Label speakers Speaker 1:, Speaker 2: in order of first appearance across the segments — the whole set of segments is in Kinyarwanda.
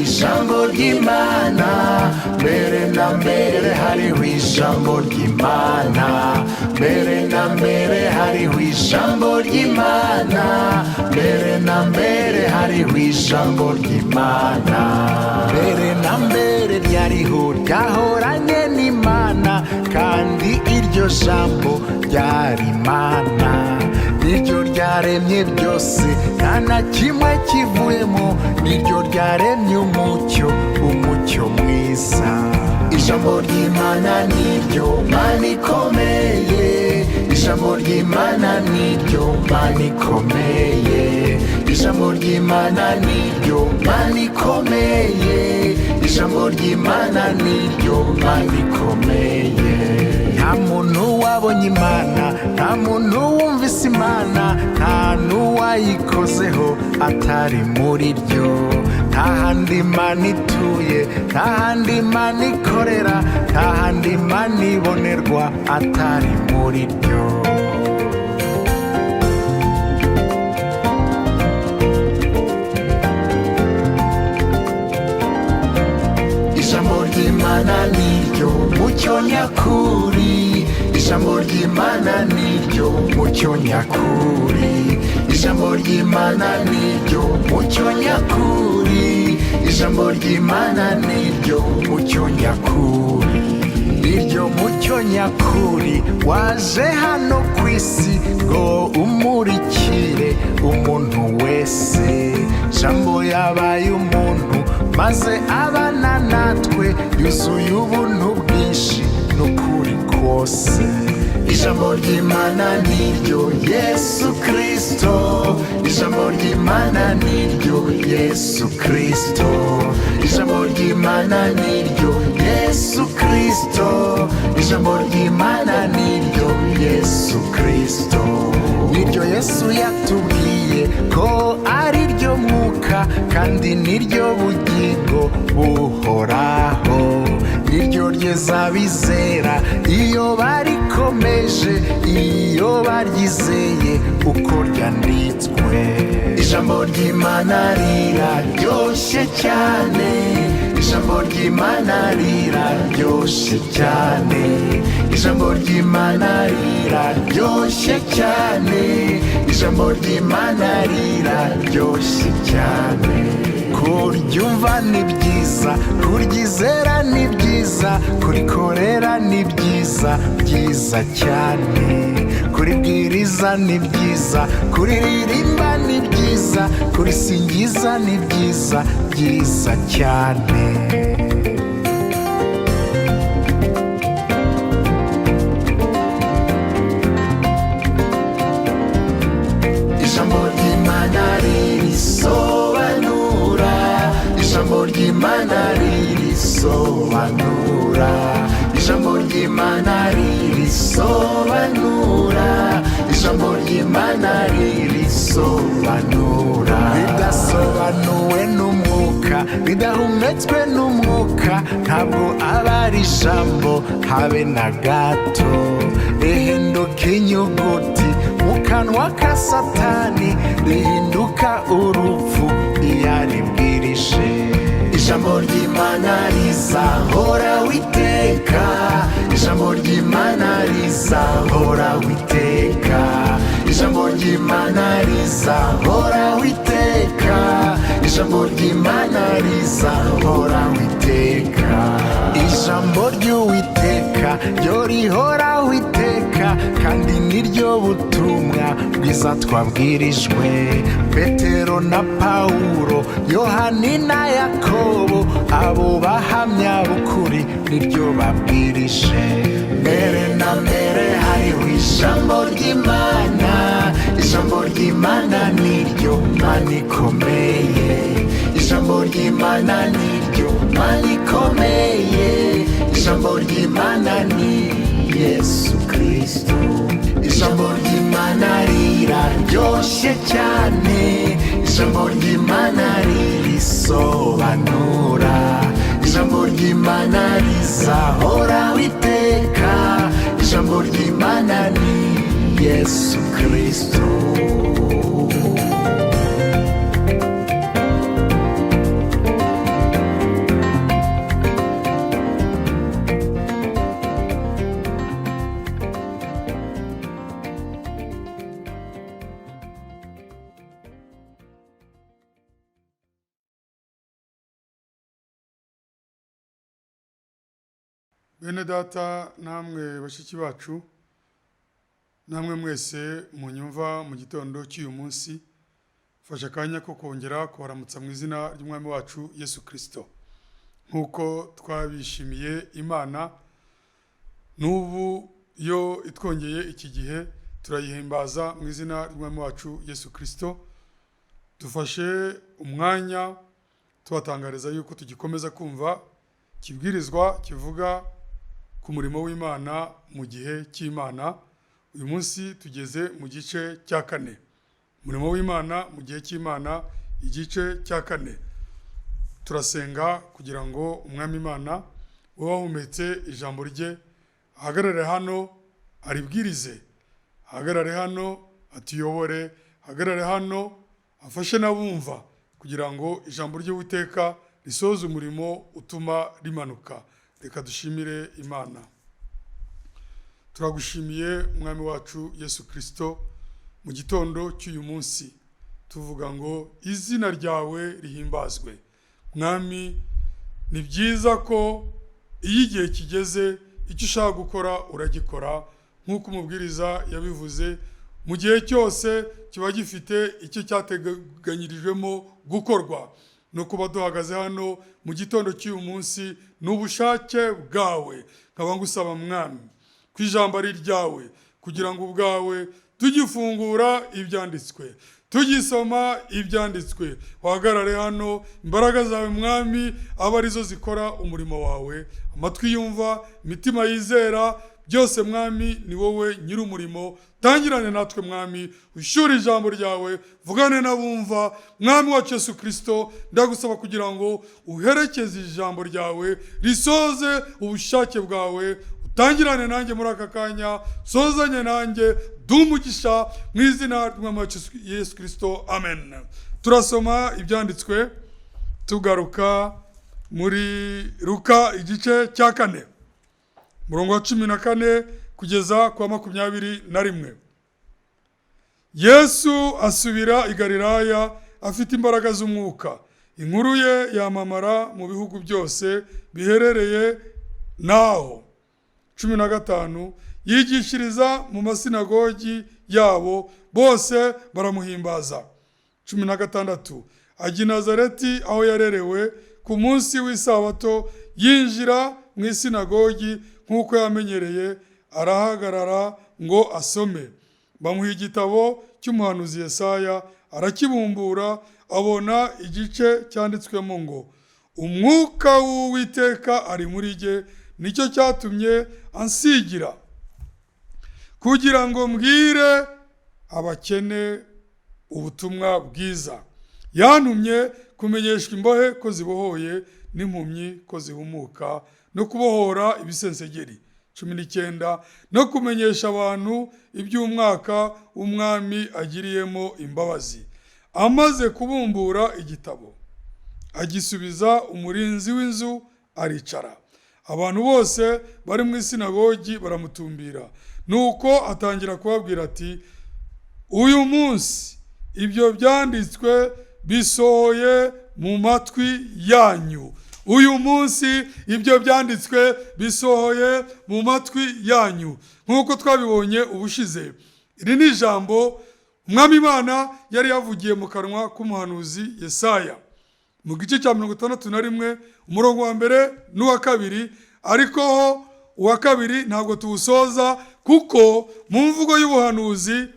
Speaker 1: ijambo ry'Imana, mbere na mbere hariho ijambo ry'Imana, mbere na mbere hariho ijambo ry'Imana, mbere na mbere hariho ijambo ry'Imana, mbere na mbere ryariho ryahoranye n'Imana, kandi iryo jambo ryari Imana, niryo ryaremye byose nta na kimwe kivuyemo, niryo ryaremye umucyo, umucyo mwiza. Ijambo ry'Imana niryo Mana ikomeye, ijambo ry'Imana niryo Mana ikomeye, ijambo ry'Imana niryo Mana ikomeye, ijambo ry'Imana niryo Mana ikomeye. Nta muntu wabonye Imana, nta muntu wumvise Imana, nta n'uwayikozeho atari muri ryo. Nta handi Imana ituye, nta handi Imana ikorera, nta handi Imana ibonerwa atari muri ryo. Ijambo ry'Imana niryo mucyo nyakuri, ijambo ry'Imana niryo mucyo nyakuri, ijambo ry'Imana niryo mucyo nyakuri, ijambo ry'Imana niryo mucyo nyakuri, niryo mucyo nyakuri waje hano ku isi ngo umurikire umuntu wese. Jambo yabaye umuntu maze abana natwe, yuzuye ubuntu bwinshi n'ukuri kose. Ijambo ry'Imana niryo Yesu Kristo, ijambo ry'Imana niryo Yesu Kristo, ijambo ry'Imana niryo Yesu Kristo, ijambo ry'Imana niryo Yesu Kristo. Niryo Yesu yatubwiye ko ari ryo mwuka kandi niryo bugingo buhoraho, niryo ryeza bizera iyo barikomeje, iyo baryizeye uko ryanditswe. Ijambo ry'Imana riraryoshye cyane, ijambo ry'Imana riraryoshye cyane, ijambo ry'Imana riraryoshye cyane, ijambo ry'Imana riraryoshye cyane. Kuryumva ni byiza, kuryizera ni byiza, kurikorera ni byiza, byiza cyane. Kuribwiriza ni byiza, kuriririmba ni byiza, kurisingiza ni byiza, byiza cyane. Ijambo ry'Imana ririsobanura, ijambo ry'Imana ririsobanura, ijambo ry'Imana ririsobanura, ijambo ry'Imana ririsobanura. Ridasobanuwe n'umwuka, ridahumetswe n'umwuka, ntabwo aba ari ijambo habe na gato. Rihinduka inyuguti mu kanwa ka Satani, rihinduka urupfu iyo aribwirije. Ijambo ry'Imana rizahora witeka, ijambo ry'Imana rizahora witeka, ijambo ry'Imana rizahora witeka, ijambo ry'Imana rizahora witeka. Ijambo ry'Uwiteka ryo rihoraho iteka, kandi niryo butumwa bwiza twabwirijwe. Petero na Pawulo, Yohani na Yakobo, abo bahamya b'ukuri niryo babwirije. Mbere na mbere hariho ijambo ry'Imana, ijambo ry'Imana niryo Mana ikomeye, ijambo ry'Imana niryo Mana ikomeye, ijambo ry'Imana ni Yesu Kristo. Ijambo ry'Imana riraryoshye cyane, ijambo ry'Imana ririsobanura, ijambo ry'Imana rizahoraho iteka, ijambo ry'Imana ni Yesu Kristo.
Speaker 2: Bene data namwe bashiki bacu, namwe mwese munyumva mu gitondo cy'uyu munsi, fasha akanya ko kongera kubaramutsa mu izina ry'umwami wacu Yesu Kristo. Nkuko twabishimiye Imana, n'ubu yo itwongeye iki gihe turayihimbaza mu izina ry'umwami wacu Yesu Kristo. Dufashe umwanya tubatangariza yuko tugikomeza kumva kibwirizwa kivuga ku murimo w'Imana mu gihe cy'Imana. Uyu munsi tugeze mu gice cya 4. Umurimo w'Imana mu gihe cy'Imana, igice cya 4. Turasenga kugira ngo umwami Imana wahumetse ijambo rye ahagarare hano aribwirize, ahagarare hano atuyobore, ahagarare hano afashe n'abumva kugira ngo ijambo ry'Uwiteka risoze umurimo utuma rimanuka. Reka dushimire Imana. Turagushimiye mwami wacu Yesu Kristo, mu gitondo cy'uyu munsi tuvuga ngo izina ryawe rihimbazwe. Mwami, ni byiza ko iyo igihe kigeze icyo ushaka gukora uragikora, nk'uko umubwiriza yabivuze. Mu gihe cyose kiba gifite icyo cyateganyirijwemo gukorwa. No kuba duhagaze hano mu gitondo cy'uyu munsi n'ubushake bwawe. Nkaba ngusaba mwami ku ijambo ari ryawe, kugira ngo ubwawe tugifungura ibyanditswe, tugisoma ibyanditswe, wahagarare hano, imbaraga zawe mwami aba arizo zikora umurimo wawe. Amatwi yumva, imitima yizera, byose mwami ni wowe nyir'umurimo. Tangirane natwe mwami, ushyure ijambo ryawe, vugane n'abumva. Mwami wacu Yesu Kristo, ndagusaba kugira ngo uherekeze ijambo ryawe risoze ubushake bwawe. Utangirane nanjye muri aka kanya, sozanye nanjye, dumugisha mu izina ry'umwami wacu Yesu Kristo, amen. Turasoma ibyanditswe tugaruka muri Luka igice cya 4, murongo wa 14 kugeza kwa 21. Yesu asubira i Galilaya afite imbaraga z'umwuka. Inkuru ye yamamara mu bihugu byose biherereye naho. 15 yigishiriza mu masinagogi yabo, bose baramuhimbaza. 16 ajya i Nazareti aho yarerewe. Ku munsi w'isabato yinjira mu isinagogi nk'uko yamenyereye, arahagarara ngo asome. Bamuha igitabo cy'umuhanuzi Yesaya, arakibumbura, abona igice cyanditswemo ngo umwuka w'Uwiteka ari muri jye, nicyo cyatumye ansigira kugira ngo mbwire abakene ubutumwa bwiza. Yantumye kumenyesha imbohe ko zibohoye, n'impumyi ko zihumuka, no kubohora ibisensegeri. 19 no kumenyesha abantu iby'umwaka w'umwami agiriyemo imbabazi. Amaze kubumbura igitabo, agisubiza umurinzi w'inzu, aricara. Abantu bose bari mu isinagogi baramutumbira. Nuko atangira kubabwira ati, uyu munsi ibyo byanditswe bisohoye mu matwi yanyu. Uyu munsi ibyo byanditswe bisohoye mu matwi yanyu. Nk'uko twabibonye ubushize, iri ni ijambo umwami Imana yari yavugiye mu kanwa k'umuhanuzi Yesaya mu gice cya 61 umurongo wa 1 n'uwa 2. Ariko ho uwa 2 ntabwo tuwusoza, kuko mu mvugo y'ubuhanuzi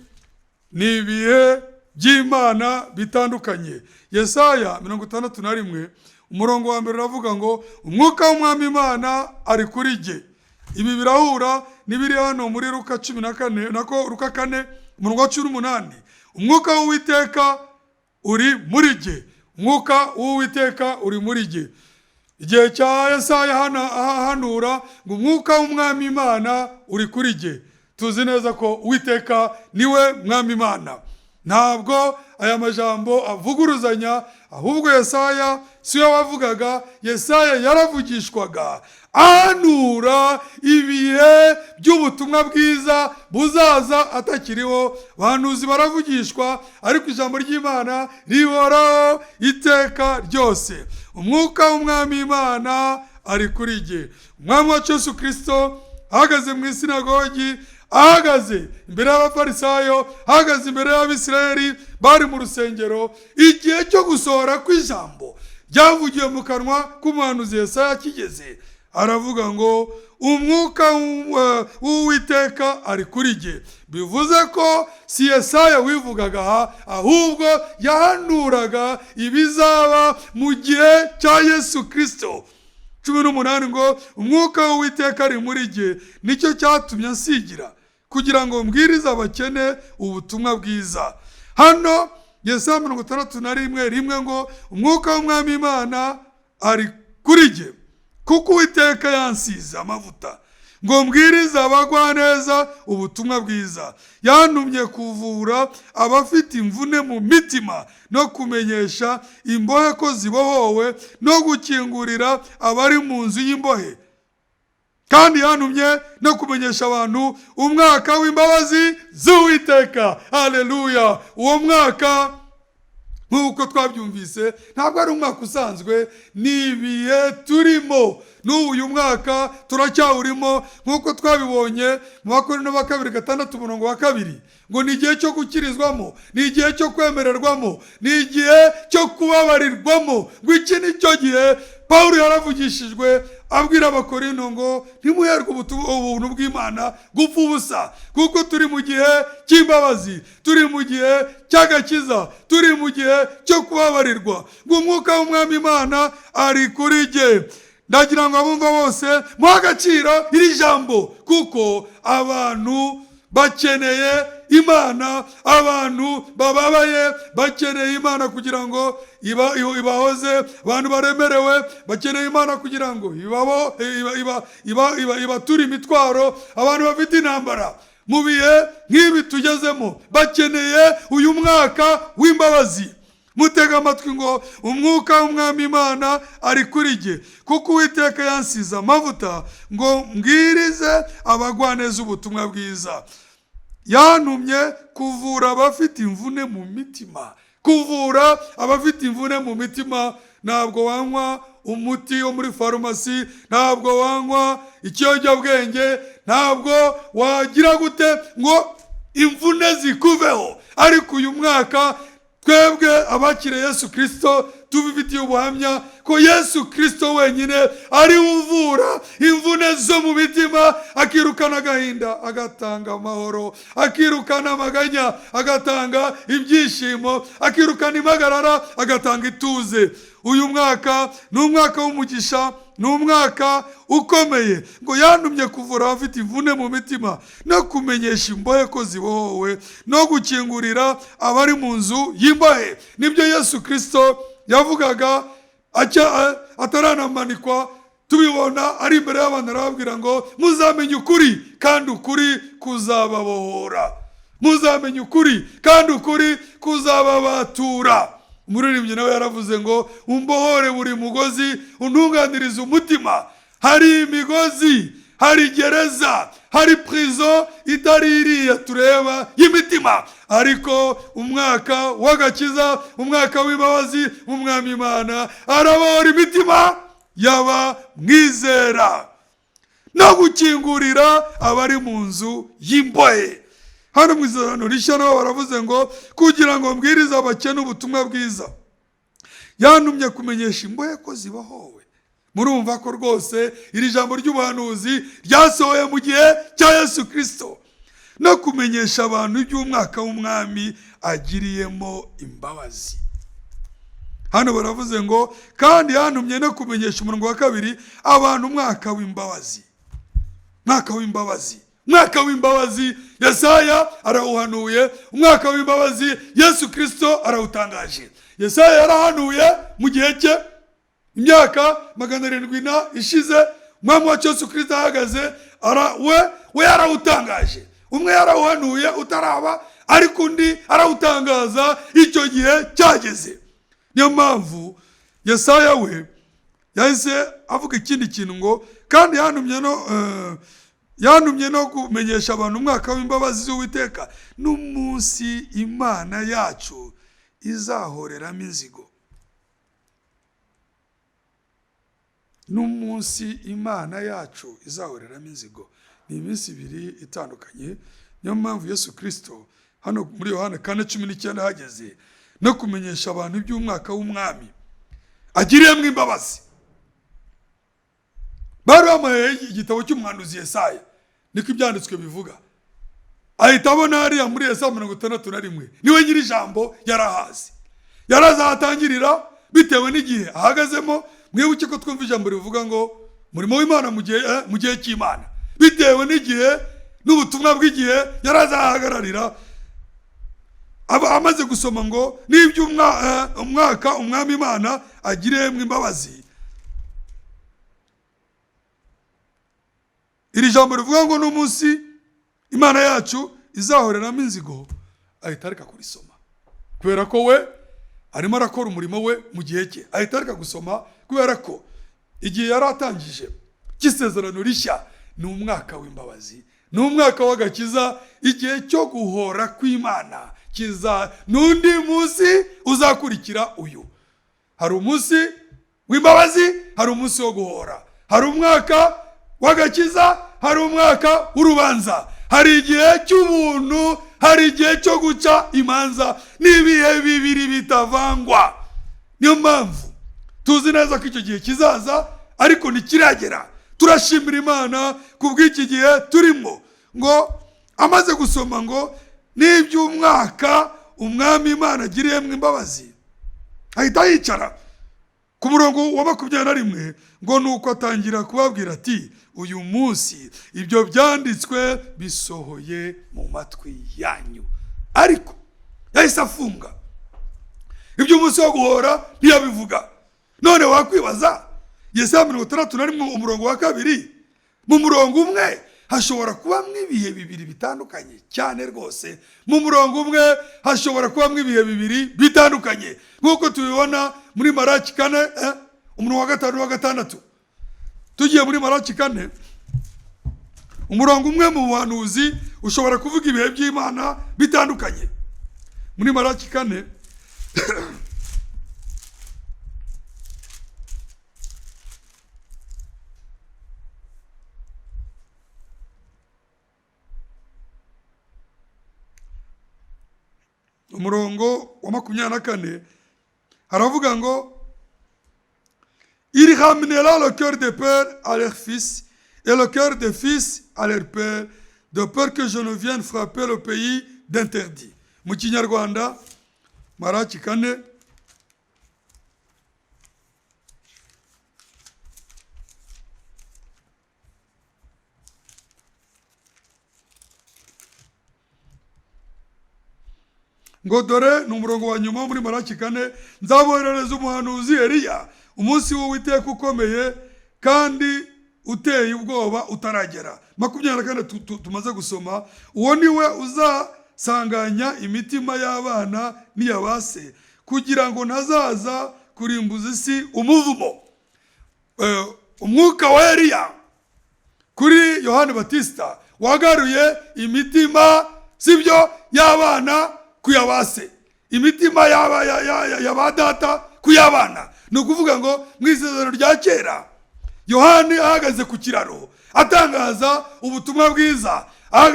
Speaker 2: ni ibihe by'Imana bitandukanye. Yesaya 61 umurongo wa 1 uravuga ngo umwuka w'umwami Imana ari kuri jye. Ibi birahura n'ibiri hano muri Luka 14, nako Luka 4 umurongo wa 18. Umwuka w'Uwiteka uri muri jye, umwuka w'Uwiteka uri muri jye. Igihe cya Yesaya hanura ngo umwuka w'umwami Imana uri kuri jye, tuzi neza ko Uwiteka niwe mwami Imana. Ntabwo aya majambo avuguruzanya, ahubwo Yesaya siwe wavugaga. Yesaya yaravugishwaga anura ibihe by'ubutumwa bwiza buzaza atakiriho. Abahanuzi baravugishwa, ariko ijambo ry'Imana rihoraho iteka ryose. Umwuka w'umwami Imana ari kuri jye. Umwami wacu Yesu Kristo ahagaze mu isinagogi, ahagaze imbere y'abafarisayo, ahagaze imbere y'Abisirayeli bari mu rusengero, igihe cyo gusohora kw'ijambo ryavugiwe mu kanwa k'umuhanuzi Yesaya kigeze, aravuga ngo umwuka w'Uwiteka ari kuri jye. Bivuze ko si Yesaya wivugaga aha, ahubwo yahanuraga ibizaba mu gihe cya Yesu Kristo. 18 ngo umwuka w'Uwiteka ari muri jye, nicyo cyatumye nsigira kugira ngo mbwirize abakene ubutumwa bwiza. Hano Yesaya 61:1 ngo umwuka w'Umwami Imana ari kuri jye, kuko Uwiteka yansize amavuta ngo mbwirize abagwaneza ubutumwa bwiza. Yantumye kuvura abafite imvune mu mitima, no kumenyesha imbohe ko zibohowe, no gukingurira abari mu nzu y'imbohe. Kandi yantumye no kumenyesha abantu umwaka w'imbabazi z'Uwiteka. Haleluya! Uwo mwaka nk'uko twabyumvise ntabwo ari umwaka usanzwe, ni ibihe turimo. N'uyu mwaka turacyawurimo nk'uko twabibonye mu Bakorinto ba 2:6 ngo ni igihe cyo gukirizwamo, ni igihe cyo kwemererwamo, ni igihe cyo kubabarirwamo. Ngo iki ni cyo gihe Pawulo yaravugishijwe abwira Abakorinto ngo ntimuherwe ubuntu bw'Imana gupfa ubusa, kuko turi mu gihe cy'imbabazi, turi mu gihe cy'agakiza, turi mu gihe cyo kubabarirwa. Ngo umwuka w'Umwami Imana ari kuri jye. Ndagira ngo abumva bose muha agaciro iri jambo, kuko abantu bakeneye Imana, abantu bababaye bakeneye Imana kugira ngo ibahoze, abantu baremerewe bakeneye Imana kugira ngo ibature imitwaro, abantu bafite intambara mu bihe nk'ibi tugezemo bakeneye uyu mwaka w'imbabazi. Mutega amatwi ngo umwuka w'Umwami Imana ari kuri jye, kuko Uwiteka yansize amavuta ngo mbwirize abagwaneza ubutumwa bwiza. Yantumye kuvura abafite imvune mu mitima. Kuvura abafite imvune mu mitima. Ntabwo wanywa umuti wo muri farumasi, ntabwo wanywa ikiyobyabwenge, ntabwo wagira gute ngo imvune zikuveho. Ariko uyu mwaka twebwe abakire Yesu Kristo tubifitiye ubuhamya ko Yesu Kristo wenyine ari uvura imvune zo mu mitima, akirukana agahinda agatanga amahoro, akirukana amaganya agatanga ibyishimo, akirukana impagarara agatanga ituze. Uyu mwaka ni umwaka w'umugisha, ni umwaka ukomeye. Ngo yantumye kuvura abafite imvune mu mitima, no kumenyesha imbohe ko zibohowe, no gukingurira abari mu nzu y'imbohe. Nibyo Yesu Kristo yavugaga ataranamanikwa. Tubibona ari imbere y'abantu arababwira ngo muzamenye ukuri, kandi ukuri kuzababohora. Muzamenye ukuri, kandi ukuri kuzababatura. Umuririmbyi nawe yaravuze ngo umbohore buri mugozi, untunganirize umutima. Hari imigozi, hari gereza, hari prison itari iriya tureba y'imitima, ariko umwaka w'agakiza, umwaka w'imbabazi, Umwami Imana arabohora imitima yaba mwizera, no gukingurira abari mu nzu y'imbohe. Hano mu Isezerano Rishya nabo baravuze ngo kugira ngo mbwirize abakene ubutumwa bwiza. Yantumye kumenyesha imbohe ko zibohowe. Murumva ko rwose iri jambo ry'ubuhanuzi ryasohoye mu gihe cya Yesu Kristo, no kumenyesha abantu iby'umwaka w'Umwami agiriyemo imbabazi. Hano baravuze ngo kandi yantumye no kumenyesha umurongo wa 2 abantu umwaka w'imbabazi. Mwaka w'imbabazi, mwaka w'imbabazi Yesaya arawuhanuye. Umwaka w'imbabazi Yesu Kristo arawutangaje. Yesaya yarahanuye mu gihe cye, imyaka 700 ishize. Umwami wa Yesu Kristo ahagaze, we yarawutangaje. Umwe yarawuhanuye utaraba, ariko undi arawutangaza icyo gihe cyageze. Niyo mpamvu Yesaya we yahise avuga ikindi kintu ngo kandi yantumye no kumenyesha abantu umwaka w'imbabazi z'Uwiteka, n'umunsi Imana yacu izahoreramo inzigo. n'umunsi Imana yacu izahoreramo inzigo. Ni iminsi ibiri itandukanye. Niyo mpamvu Yesu Kristo hano muri Yohana 4:19 hageze no kumenyesha abantu iby'umwaka w'umwami agiriyemo imbabazi. Bari bamaye igitabo cy'umuhanuzi Yesaya, niko ibyanditswe bivuga. Ahita abona hariya muri Yesaya 61 niwe nyiri ijambo yarahazi. Yarazatangirira bitewe n'igihe ahagazemo. Mwibuke ko twumva ijambo rivuga ngo murimo w'Imana mu gihe cy'Imana, bitewe n'igihe n'ubutumwa bw'igihe yarazahagararira. Aba amaze gusoma ngo n'iby'umwaka umwami Imana agiriyemo imbabazi. Iri jambo rivuga ngo n'umunsi Imana yacu izahoreramo inzigo, ahita areka kurisoma kubera ko we arimo arakora umurimo we mu gihe cye. Ahita areka gusoma kubera ko igihe yaratangije cy'isezerano rishya ni umwaka w'imbabazi, ni umwaka w'agakiza. Igihe cyo guhora kw'Imana kiza n'undi munsi uzakurikira uyu. Hari umunsi w'imbabazi, hari umunsi wo guhora, hari umwaka w'agakiza, hari umwaka w'urubanza, hari igihe cy'ubuntu, hari igihe cyo guca imanza. N'ibihe bibiri bitavangwa. Niyo mpamvu tuzi neza ko icyo gihe kizaza ariko ntikiragera. Turashimira Imana kubw'iki gihe turimo. Ngo amaze gusoma ngo n'iby'umwaka umwami Imana agiriyemo imbabazi, ahita yicara ku murongo wa 21 ngo nuko atangira kubabwira ati uyu munsi ibyo byanditswe bisohoye mu matwi yanyu. Ariko yahise afunga. Iby'umunsi wo guhora ntiyabivuga. None wakwibaza Yesaya 61 umurongo wa 2 mu murongo umwe hashobora kuba ibihe bibiri bitandukanye cyane rwose. Mu murongo umwe hashobora kuba ibihe bibiri bitandukanye nk'uko tubibona muri Malaki 4 umurongo wa 5 n'uwa 6. Tugiye muri Malaki 4 umurongo umwe mu buhanuzi ushobora kuvuga ibihe by'Imana bitandukanye. Muri Malaki 4 umurongo wa 24 haravuga ngo il ramenera le cœur des pères à leurs fils et le cœur des fils à leurs pères, de peur que je ne vienne frapper le pays d'interdit. Mu Kinyarwanda Malaki 4 ngo dore ni umurongo wa nyuma muri Malaki 4, nzaboherereza umuhanuzi Eliya umunsi w'Uwiteka ukomeye kandi uteye ubwoba utaragera. 24 tumaze gusoma. Uwo niwe uzasanganya imitima y'abana n'iyabase kugira ngo ntazaza kurimbuza isi umuvumo. Umwuka wa Eliya kuri Yohana Batista wagaruye imitima sibyo y'abana kuyabase, imitima y'abadata kuyabana. Ni ukuvuga ngo mu isezerano rya kera Yohana ahagaze ku kiraro atangaza ubutumwa bwiza,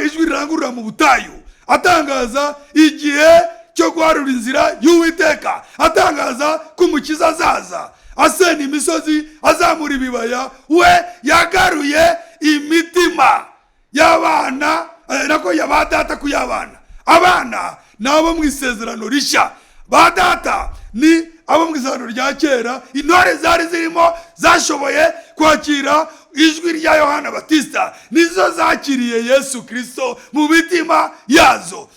Speaker 2: ijwi rirangurura mu butayu, atangaza igihe cyo guharura inzira y'Uwiteka, atangaza ko umukiza azaza, asena imisozi, azamura ibibaya. We yagaruye imitima y'abana nako y'abadata kuyabana. Abana nabo mu isezerano rishya, badata ni abo mu isezerano rya kera. Intore zari zirimo zashoboye kwakira ijwi rya Yohana Batista, nizo zakiriye Yesu Kristo mu mitima yazo,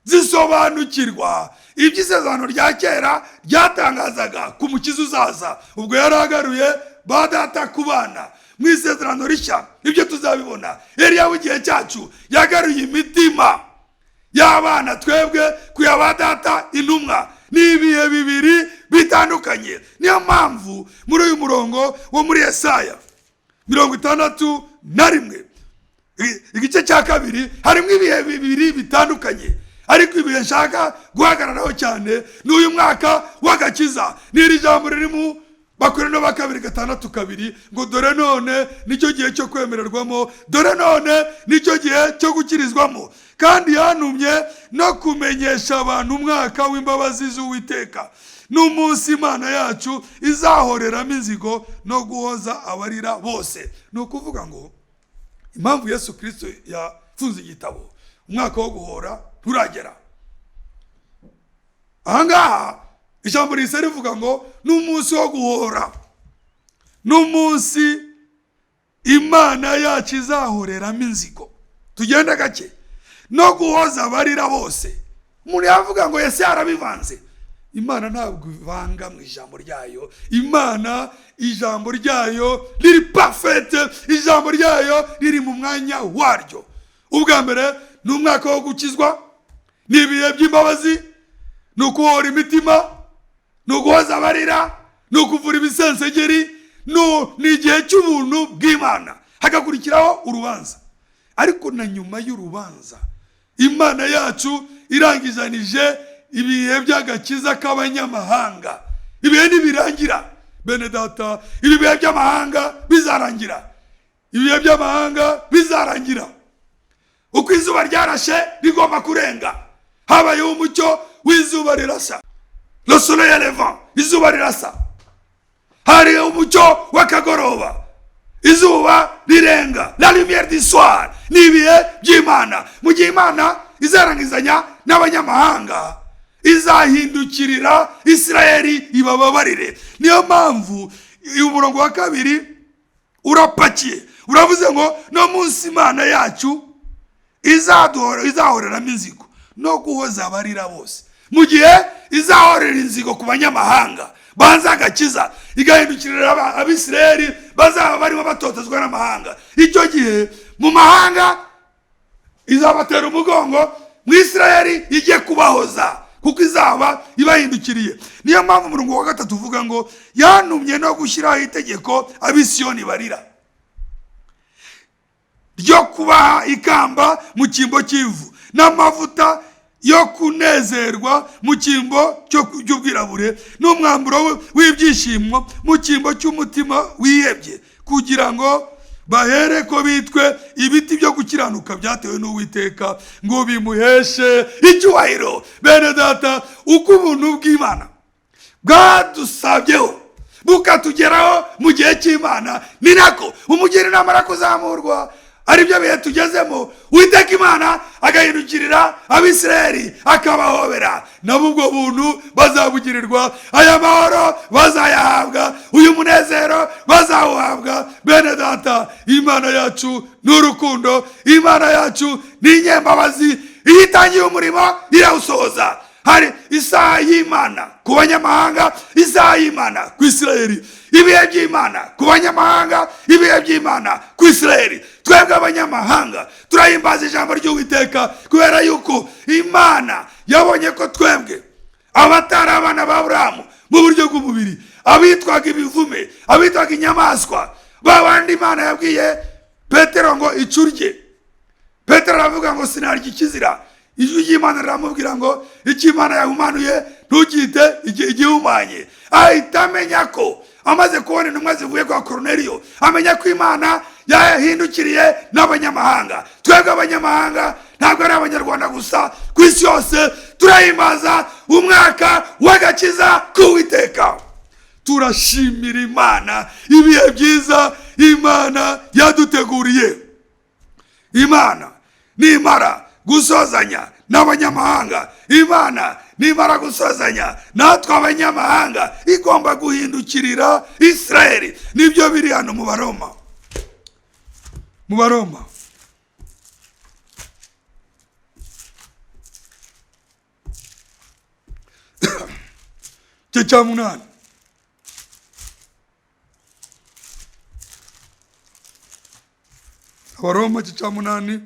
Speaker 2: zisobanukirwa iby'isezerano rya kera ryatangazaga ku mukiza uzaza. Ubwo yaragaruye badata ku bana. Mu isezerano rishya ibyo tuzabibona. Eliya w'igihe cyacu yagaruye imitima y'abana twebwe kuyabadata intumwa. Ni ibihe bibiri bitandukanye. Niyo mpamvu muri uyu murongo wo muri Yesaya 61 igice cya 2 harimo ibihe bibiri bitandukanye. Ariko ibihe nshaka guhagararaho cyane ni uyu mwaka w'agakiza. N'iri jambo riri Bakorino ba kabiri gatandatu kabiri ngo dore none nicyo gihe cyo kwemererwamo, dore none nicyo gihe cyo gukirizwamo, kandi yantumye no kumenyesha abantu umwaka w'imbabazi z'Uwiteka n'umunsi Imana yacu izahoreramo inzigo no guhoza abarira bose. Ni ukuvuga ngo impamvu Yesu Kristo yafunze igitabo, umwaka wo guhora nturagera. Ahangaha ijambo risa rivuga ngo n'umunsi wo guhora, n'umunsi Imana yacu izahoreramo inzigo. Tugenda gake. No guhoza abarira bose. Umuntu yavuga ngo Yesu yarabivanze. Imana ntabwo ivanga mu ijambo ryayo. Imana ijambo ryayo riri perfect, ijambo ryayo riri mu mwanya waryo. Ubwa mbere ni umwaka wo gukizwa, ni ibihe by'imbabazi, ni ukuhora imitima, ni uguhoza abarira, ni ukuvura ibisensegeri, ni igihe cy'ubuntu bw'Imana. Hagakurikiraho urubanza. Ariko na nyuma y'urubanza Imana yacu irangizanije ibihe by'agakiza k'abanyamahanga. Ibihe ntibirangira bene data, ibihe by'amahanga bizarangira, ibihe by'amahanga bizarangira. Uko izuba ryarashe rigomba kurenga, habayeho umucyo w'izuba rirasa, le soleil levant, izuba rirasa. Hari umucyo w'akagoroba, izuba rirenga, la lumière du soir. Ni ibihe by'Imana. Mu gihe Imana izarangizanya n'abanyamahanga, izahindukirira Isirayeli ibababarire. Niyo mpamvu umurongo wa kabiri urapakiye, uravuze ngo no munsi Imana yacu izahoreramo inzigo no guhoza abarira bose. Mu gihe izahorera inzigo ku banyamahanga banza agakiza, igahindukirira Abisirayeli bazaba barimo batotezwa n'amahanga, icyo gihe mu mahanga izabatera umugongo, mu Isirayeli igiye kubahoza kuko izaba ibahindukiriye. Niyo mpamvu umurongo wa gatatu uvuga ngo yantumye no gushyiraho itegeko Abisiyoni barira, ryo kubaha ikamba mu cyimbo cy'ivu n'amavuta yo kunezerwa mu cyimbo cy'ubwirabure n'umwambaro w'ibyishimo mu cyimbo cy'umutima wihebye, kugira ngo bahere ko bitwe ibiti byo gukiranuka byatewe n'Uwiteka ngo bimuheshe icyubahiro. Bene data, uko ubuntu bw'Imana bwadusabyeho bukatugeraho mu gihe cy'Imana, ni nako umugeni namara kuzamurwa ari byo bihe tugezemo, Uwiteka Imana agahindukirira Abisirayeli akabahobera, nabo ubwo buntu bazabugirirwa, aya mahoro bazayahabwa, uyu munezero bazawuhabwa. Bene data, Imana yacu ni urukundo, Imana yacu ni inyembabazi, iyo itangiye umurimo irawusohoza. Hari isaha y'Imana ku banyamahanga, isaha y'Imana ku Isirayeli, ibihe by'Imana ku banyamahanga, ibihe by'Imana ku Isirayeli. Twebwe abanyamahanga turahimbaza ijambo ry'Uwiteka kubera yuko Imana yabonye ko twebwe abatari abana ba Aburahamu mu buryo bw'umubiri, abitwaga ibivume, abitwaga inyamaswa, babandi Imana yabwiye Petero ngo icurye. Petero aravuga ngo sinarya ikizira. Ijwi ry'Imana riramubwira ngo icyo Imana yahumanuye ntukite igihumanye. Ahita amenya ko, amaze kubona intumwa zivuye kwa Koruneliyo, amenya ko Imana yahindukiriye n'abanyamahanga. Twebwe abanyamahanga ntabwo ari Abanyarwanda gusa, ku isi yose turahimbaza umwaka w'agakiza k'Uwiteka. Turashimira Imana ibihe byiza Imana yaduteguriye. Imana nimara gusozanya n'abanyamahanga, Imana nimara gusozanya natwe abanyamahanga, igomba guhindukirira Isirayeli. Nibyo biri hano mu Baroma, mu Baroma cya 8. Abaroma cya 8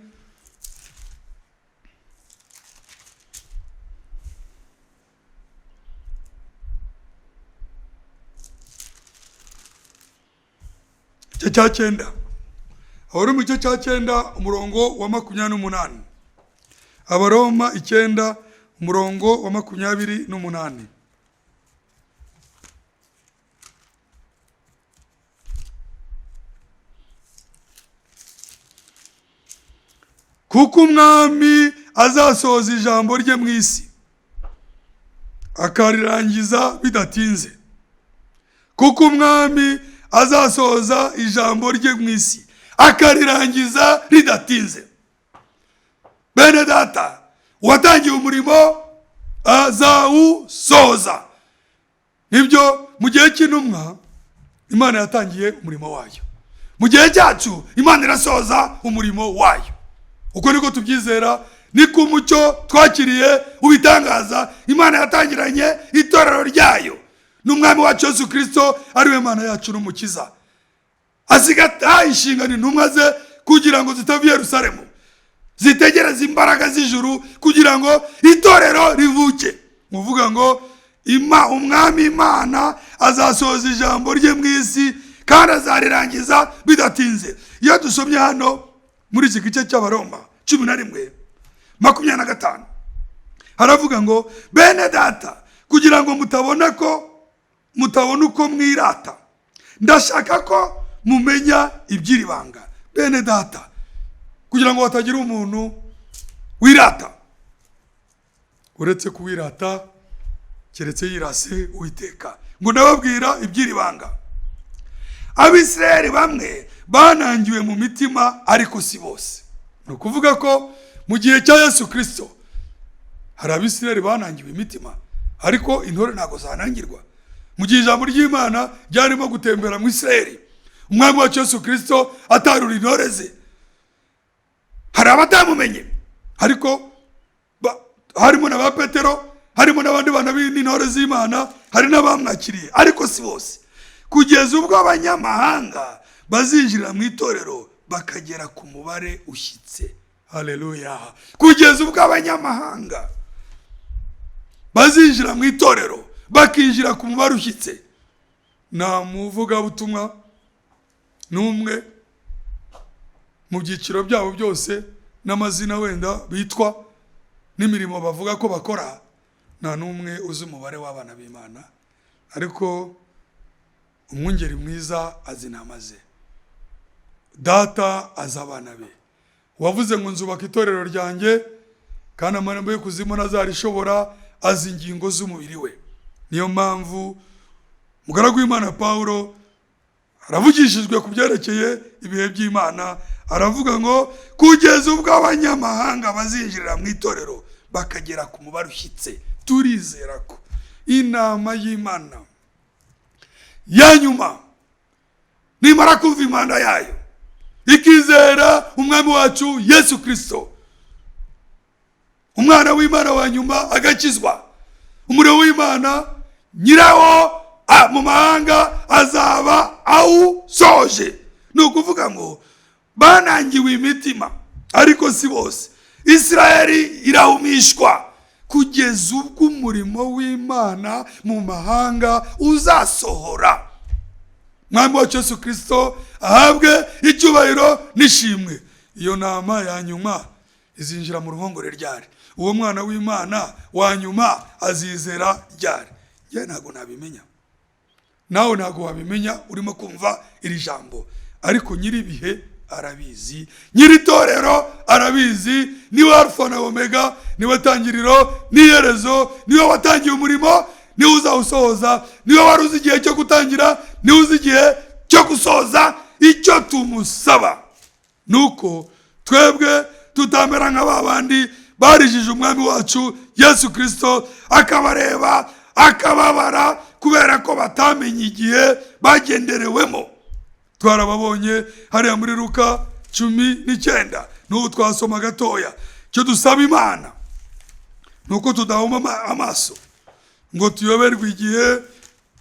Speaker 2: cya 9. Abaroma icyo cya 9 umurongo wa 28. Abaroma 9 umurongo wa 28. kuko umwami azasohoza ijambo rye mu isi akarirangiza bidatinze. Kuko umwami azasohoza ijambo rye mu isi akarirangiza ridatinze. Bene data, uwatangiye umurimo azawusoza. Nibyo mu gihe cy'intumwa Imana yatangiye umurimo wayo. Mu gihe cyacu Imana irasoza umurimo wayo. Uko niko tubyizera, niko umucyo twakiriye ubitangaza. Imana yatangiranye itorero ryayo n'umwami wacu Yesu Kristo ari we Mana yacu n'umukiza. Asigata inshingano intumwa ze kugira ngo zitava i Yerusalemu, zitegereza imbaraga z'ijuru kugira ngo itorero rivuke. Muvuga ngo umwami Imana azasohoza ijambo rye mu isi kandi azarirangiza bidatinze. Iyo dusomye hano muri iki gice cy'Abaroma 11:25 haravuga ngo bene data, kugira ngo mutabona uko mwirata, ndashaka ko mumenya iby'iri banga. Bene data, kugira ngo hatagira umuntu wirata, uretse kuwirata keretse yirase Uwiteka. Ngo ndababwira iby'iri banga. Abisirayeli bamwe banangiwe mu mitima, ariko si bose. Ni ukuvuga ko mu gihe cya Yesu Kristo hari Abisirayeli banangiwe imitima, ariko intore ntabwo zanangirwa. Mu gihe ijambo ry'Imana ryarimo gutembera mu Isirayeli, umwami wacu Yesu Kristo atarura intore ze, hari abatamumenye, ariko harimo na ba Petero, harimo n'abandi bana b'intore z'Imana, hari n'abamwakiriye, ariko si bose. Kugeza ubwo abanyamahanga bazinjira mu itorero bakagera ku mubare ushyitse. Haleluya. Kugeza ubwo abanyamahanga bazinjira mu itorero bakinjira ku mubare ushyitse. Nta muvugabutumwa n'umwe mu byiciro byabo byose n'amazina wenda bitwa n'imirimo bavuga ko bakora, nta n'umwe uzi umubare w'abana b'Imana, ariko umwungeri mwiza azi intama ze. Data azi abana be. Wavuze ngo nzubaka itorero ryanjye kandi amarembo y'ikuzimu ntazarishobora, azi ingingo z'umubiri we. Niyo mpamvu mugaragu w'Imana Pawulo aravugishijwe ku byerekeye ibihe by'Imana, aravuga ngo kugeza ubwo abanyamahanga bazinjirira mu itorero bakagera ku mubare ushyitse. Turizera ko inama y'Imana ya nyuma nimara kumva imana yayo ikizera umwami wacu Yesu Kristo, umwana w'Imana wa nyuma agakizwa, umurimo w'Imana nyirawo mu mahanga azaba awusoje. Ni ukuvuga ngo banangiwe imitima, ariko si bose. Isirayeli irahumishwa kugeza ubwo umurimo w'Imana mu mahanga uzasohora. Mwami wacu Yesu Kristo ahabwe icyubahiro n'ishimwe. Iyo nama ya nyuma izinjira mu ruhongore ryari? Uwo mwana w'Imana wa nyuma azizera ryari? Njye ntabwo nabimenya, nawe ntabwo wabimenya urimo kumva iri jambo, ariko nyiri ibihe arabizi, nyiri itorero arabizi. Niwe Alfa na Omega, niwe tangiriro n'iherezo, niwe watangiye umurimo, niwe uzawusohoza, niwe wari uzi igihe cyo gutangira, niwe uzi igihe cyo gusohoza. Icyo tumusaba nuko twebwe tutamera nka babandi barijije umwami wacu Yesu Kristo, akabareba akababara kubera ko batamenye igihe bagenderewemo. Twarababonye hariya muri Luka 19, n'ubu twasoma gatoya. Cyo dusaba Imana nuko tudahuma amaso ngo tuyoberwe igihe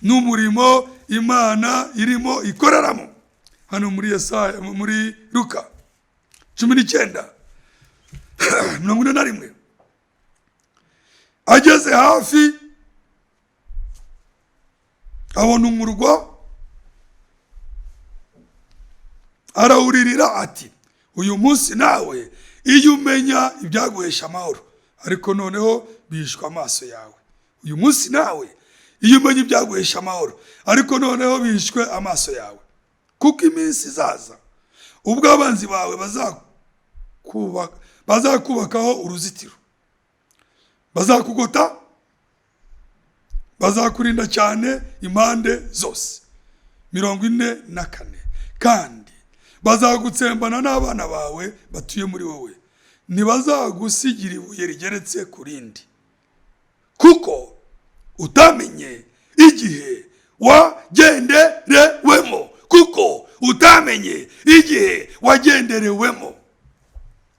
Speaker 2: n'umurimo Imana irimo ikoreramo. Hano muri Yesaya, muri Luka 19:41 ageze hafi abona umurwa, arawuririra ati, uyu munsi nawe iyo umenya ibyaguhesha amahoro, ariko noneho bihishwa amaso yawe. Uyu munsi nawe iyo umenya ibyaguhesha amahoro, ariko noneho bihishwe amaso yawe. Kuko iminsi izaza ubwo abanzi bawe bazakubakaho uruzitiro, bazakugota, bazakurinda cyane impande zose. 44. Kandi bazagutsembana n'abana bawe batuye muri wowe, ntibazagusigira ibuye rigeretse ku rindi, kuko utamenye igihe wagenderewemo. Kuko utamenye igihe wagenderewemo.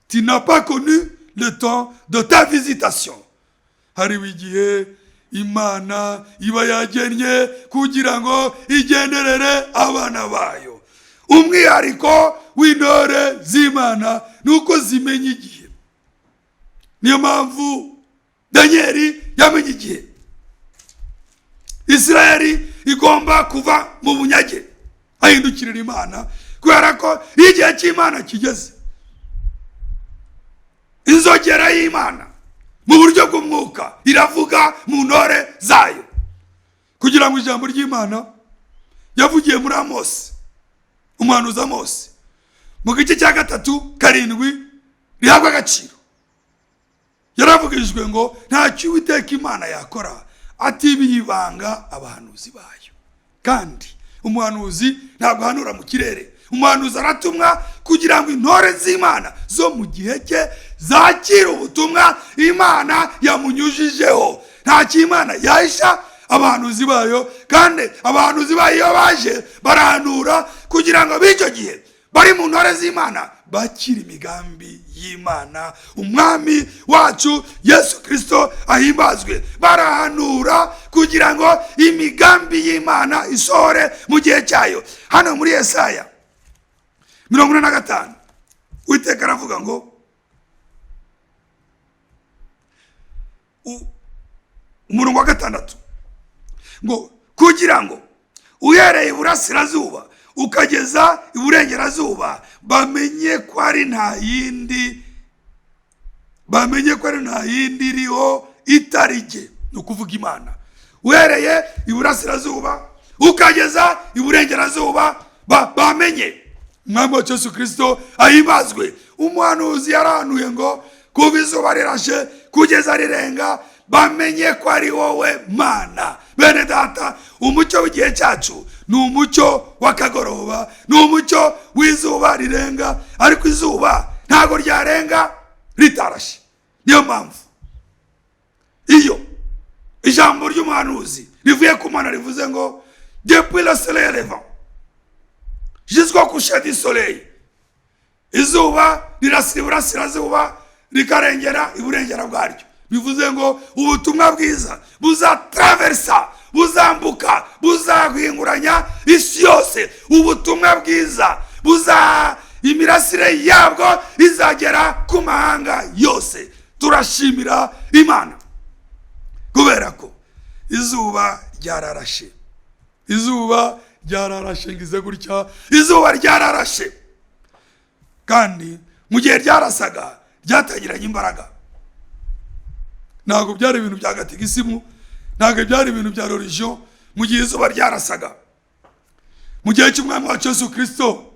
Speaker 2: Tu n'as pas connu le temps de ta visitation. Hariho igihe Imana iba yagennye kugira ngo igenderere abana bayo. Umwihariko w'intore z'Imana nuko zimenya igihe. Niyo mpamvu Danieli yamenye igihe Isirayeli igomba kuva mu bunyage, ahindukirira Imana, kubera ko igihe cy'Imana kigeze. Inzogera y'Imana mu buryo bw'umwuka iravuga mu ntore zayo, kugira ngo ijambo ry'Imana yavugiye muri Amosi, umuhanuzi Amosi, mu gice cya 3:7 rihabwa agaciro. Yaravugijwe ngo ntacyo Uwiteka Imana yakora atibiye ibanga abahanuzi bayo. Kandi umuhanuzi ntabwo ahanura mu kirere. Umuhanuzi aratumwa kugira ngo intore z'Imana zo mu gihe cye zakire ubutumwa Imana yamunyujijeho. Ntacyo Imana yahisha abahanuzi bayo, kandi abahanuzi bayo iyo baje barahanura kugira ngo b'icyo gihe bari mu ntore z'Imana bakira imigambi y'Imana. Umwami wacu Yesu Kristo ahimbazwe. Barahanura kugira ngo imigambi y'Imana isohore mu gihe cyayo. Hano muri Yesaya 45 Uwiteka aravuga ngo umurongo wa 6 ngo kugira ngo uhereye iburasirazuba ukageza iburengerazuba bamenye ko ari nta yindi iriho itarige. Ni ukuvuga Imana. Uhereye iburasirazuba ukageza iburengerazuba bamenye. Umwami wa Yesu Kristo ahimbazwe. Umuhanuzi yarahanuye ngo kuva izuba rirashe kugeza rirenga bamenye ko ari wowe Mana. Bene data, umucyo w'igihe cyacu ni umucyo w'akagoroba, ni umucyo w'izuba rirenga, ariko izuba ntago ryarenga ritarashe. Niyo mpamvu iyo ijambo ry'umuhanuzi rivuye ku Mana rivuze ngo depuis le soleil levant jusqu'au coucher du soleil, izuba rirasira iburasirazuba rikarengera iburengera bwaryo, bivuze ngo ubutumwa bwiza buzatraversa, buzambuka, buzahinguranya isi yose. Ubutumwa bwiza imirasire yabwo izagera ku mahanga yose. Turashimira Imana kubera ko izuba ryararashe. Izuba ryararashe, ngize gutya, izuba ryararashe. Kandi mu gihe ryarasaga ryatangiranye imbaraga. Ntabwo byari ibintu bya gatigisimu, ntabwo byari ibintu bya religion. Mu gihe izuba ryarasaga, mu gihe cy'umwami wa Yesu Kristo,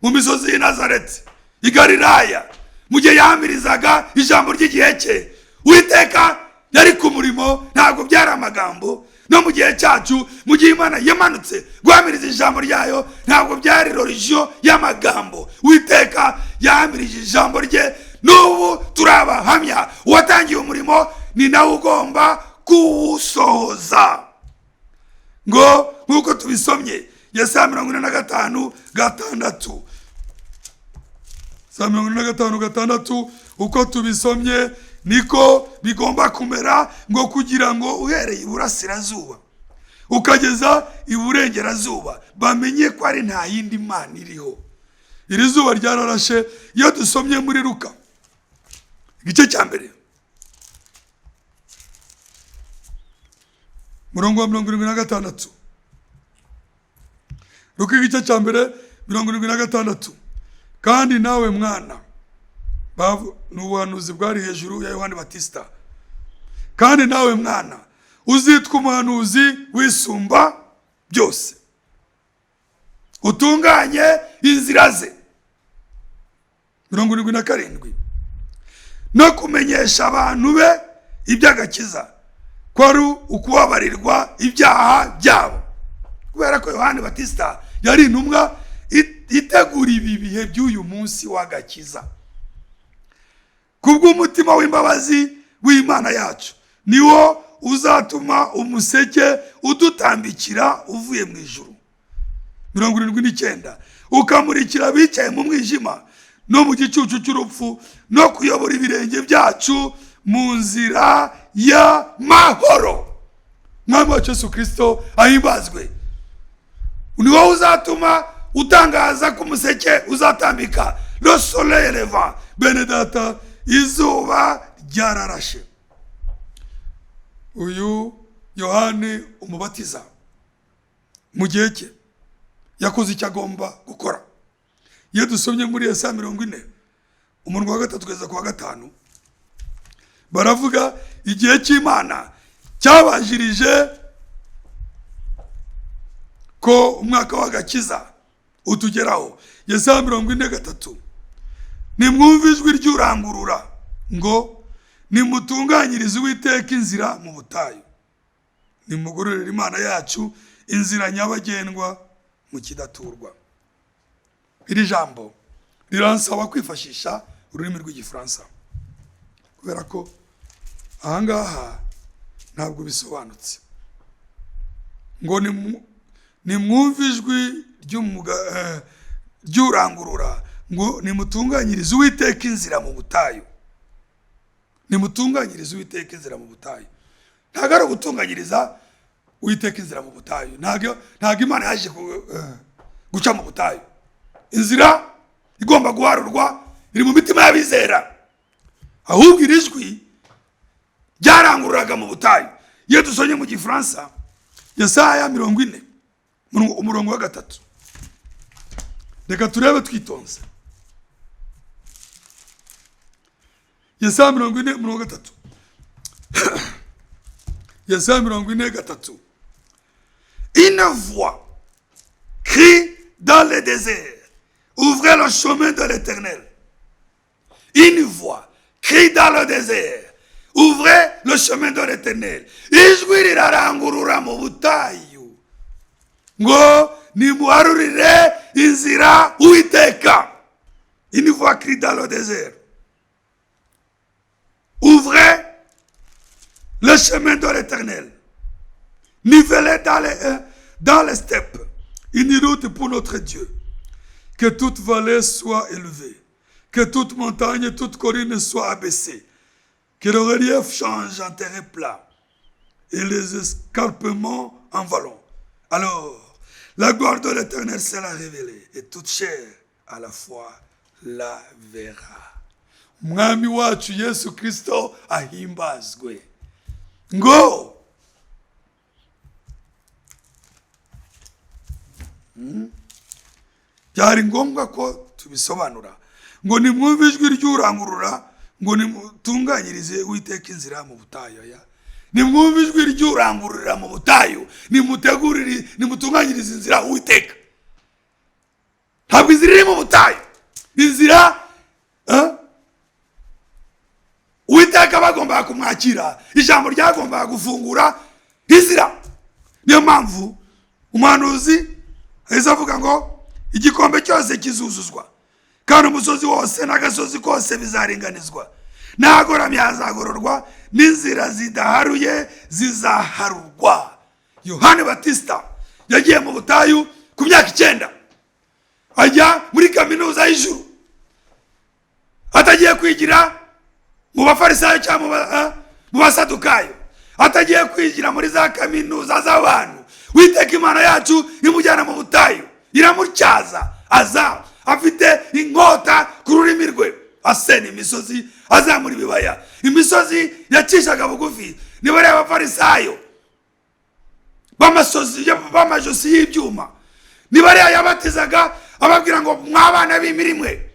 Speaker 2: mu misozi y'i Nazareti i Galilaya, mu gihe yahamirizaga ijambo ry'igihe cye, Uwiteka yari ku murimo. Ntabwo byari amagambo. No mu gihe cyacu, mu gihe Imana yamanutse guhamiriza ijambo ryayo, ntabwo byari religion y'amagambo. Uwiteka yahamirije ijambo rye. N'ubu turabahamya uwatangiye umurimo ni nawe ugomba kuwusohoza. Ngo nk'uko tubisomye Yesaya 45:6, Yesaya 45:6, uko tubisomye niko bigomba kumera. Ngo kugira ngo uhereye iburasirazuba ukageza iburengerazuba bamenye ko ari nta yindi Mana iriho. Iri zuba ryararashe. Iyo dusomye muri Luka igice cya mbere murongo wa 76, Luka igice cya mbere 76, kandi nawe mwana, ni ubuhanuzi bwari hejuru ya Yohani Batista, kandi nawe mwana uzitwa umuhanuzi wisumba byose, utunganye inzira ze. 77,
Speaker 3: no kumenyesha abantu be iby'agakiza, ko ari ukubabarirwa ibyaha byabo. Kubera ko Yohani Batista yari intumwa itegura ibi bihe by'uyu munsi w'agakiza. Kubw'umutima w'imbabazi w'Imana yacu niwo uzatuma umuseke udutambikira uvuye mu ijuru. 79 ukamurikira bicaye mu mwijima no mu gicucu cy'urupfu, no kuyobora ibirenge byacu mu nzira y'amahoro. Mwami wacu Yesu Kristo ahimbazwe. Ni wowe uzatuma utangaza ku museke uzatambika. Le soleil levant, bene data, izuba ryararashe. Uyu Yohani umubatiza mu gihe cye yakoze icyo agomba gukora. Iyo dusomye muri Yesaya 40 umurongo wa 3 kugeza ku wa 5, baravuga igihe cy'Imana cyabajirije ko umwaka w'agakiza utugeraho. Yesaya 40:3, nimwumve ijwi ry'urangurura ngo nimutunganyirize Uwiteka inzira mu butayu, nimugororere Imana yacu inzira nyabagendwa mu kidaturwa. Iri jambo riransaba kwifashisha ururimi rw'Igifaransa kubera ko ahangaha ntabwo bisobanutse. Ngo nimwumve ijwi ry'urangurura ngo nimutunganyirize Uwiteka inzira mu butayu. Nimutunganyirize Uwiteka inzira mu butayu. Ntabwo ari gutunganyiriza Uwiteka inzira mu butayu. Ntabwo Imana yaje guca mu butayu. Inzira igomba guharurwa iri mu mitima y'abizera. Ahubwo iri jwi ryarangururaga mu butayu. Iyo dusomye mu Gifaransa Yesaya 40 umurongo wa 3, reka turebe twitonze. Yesaya 40 umurongo wa 3. Yesaya 40:3. Une voix crie dans le désert, ouvrez le chemin de l'Éternel. Une voix crie dans le désert, ouvrez le chemin de l'Éternel. Ijwi rirarangurura mu butayu ngo nimuharurire inzira Uwiteka. Une voix crie dans le désert, ouvrez le chemin de l'Éternel. Nivelez dans les steppes une route pour notre Dieu. Que toute vallée soit élevée, que toute montagne et toute colline soit abaissée, que le relief change en terrain plat et les escarpements en vallons. Alors, la gloire de l'Éternel sera révélée et toute chair à la fois la verra. Mwami wacu Yesu Kristo ahimbazwe. Ngo byari ngombwa ko tubisobanura ngo nimwumve ijwi ry'urangurura ngo nimutunganyirize Uwiteka inzira mu butayu. Nimwumve ijwi ry'urangurura mu butayu, nimutunganyirize inzira Uwiteka. Ntabwo inzira iri mu butayu. Inzira Uwiteka bagomba kumwakira. Ijambo ryagomba gufungura inzira. Niyo mpamvu umuhanuzi ahise avuga ngo igikombe cyose kizuzuzwa, kandi umusozi wose n'agasozi kose bizaringanizwa, n'ahagoramye hazagororwa, n'inzira zidaharuye zizaharurwa. Yohani Batista yagiye mu butayu ku myaka 9, ajya muri kaminuza y'ijuru, atagiye kwigira mu bafarisayo cyangwa mu basadukayo, atagiye kwigira muri za kaminuza z'abantu. Uwiteka Imana yacu imujyana mu butayu, iramutyaza, aza afite inkota ku rurimi rwe, asena imisozi, azamura ibibaya. Imisozi yacishaga bugufi ni bariya abafarisayo b'amajosi y'ibyuma, ni bariya yabatizaga ababwira ngo mwabana b'imirimwe,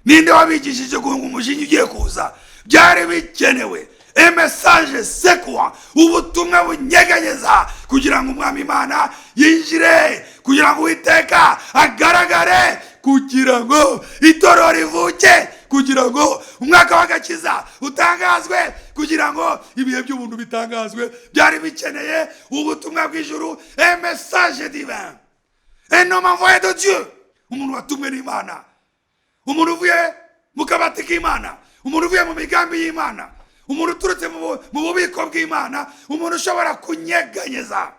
Speaker 3: ninde wabigishije guhunga umujinya ugiye kuza? Byari bikenewe message sekwa, ubutumwa bunyeganyeza, kugira ngo Umwami Imana yinjire, kugira ngo Uwiteka agaragare, kugira ngo itorero rivuke, kugira ngo umwaka w'agakiza utangazwe, kugira ngo ibihe by'ubuntu bitangazwe. Byari bikeneye ubutumwa bw'ijuru, un message divin, un homme envoyé de Dieu, umuntu watumwe n'Imana, umuntu uvuye mu kabati k'Imana, umuntu uvuye mu migambi y'Imana, umuntu uturutse mu bubiko bw'Imana, umuntu ushobora kunyeganyeza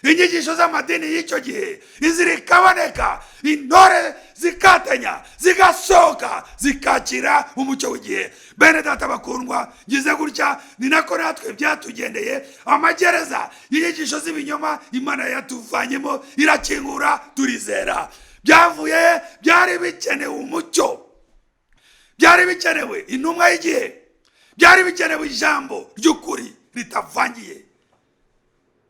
Speaker 3: inyigisho z'amadini y'icyo gihe. Inzira ikaboneka, intore zikatanya, zigasohoka, zikakira umucyo w'igihe. Bene data bakundwa, ngize gutya ni nako natwe byatugendeye. Amagereza y'inyigisho z'ibinyoma Imana yatuvanyemo irakingura, turizera. Byavuye, byari bikenewe umucyo, byari bikenewe intumwa y'igihe, byari bikenewe ijambo ry'ukuri ritavangiye.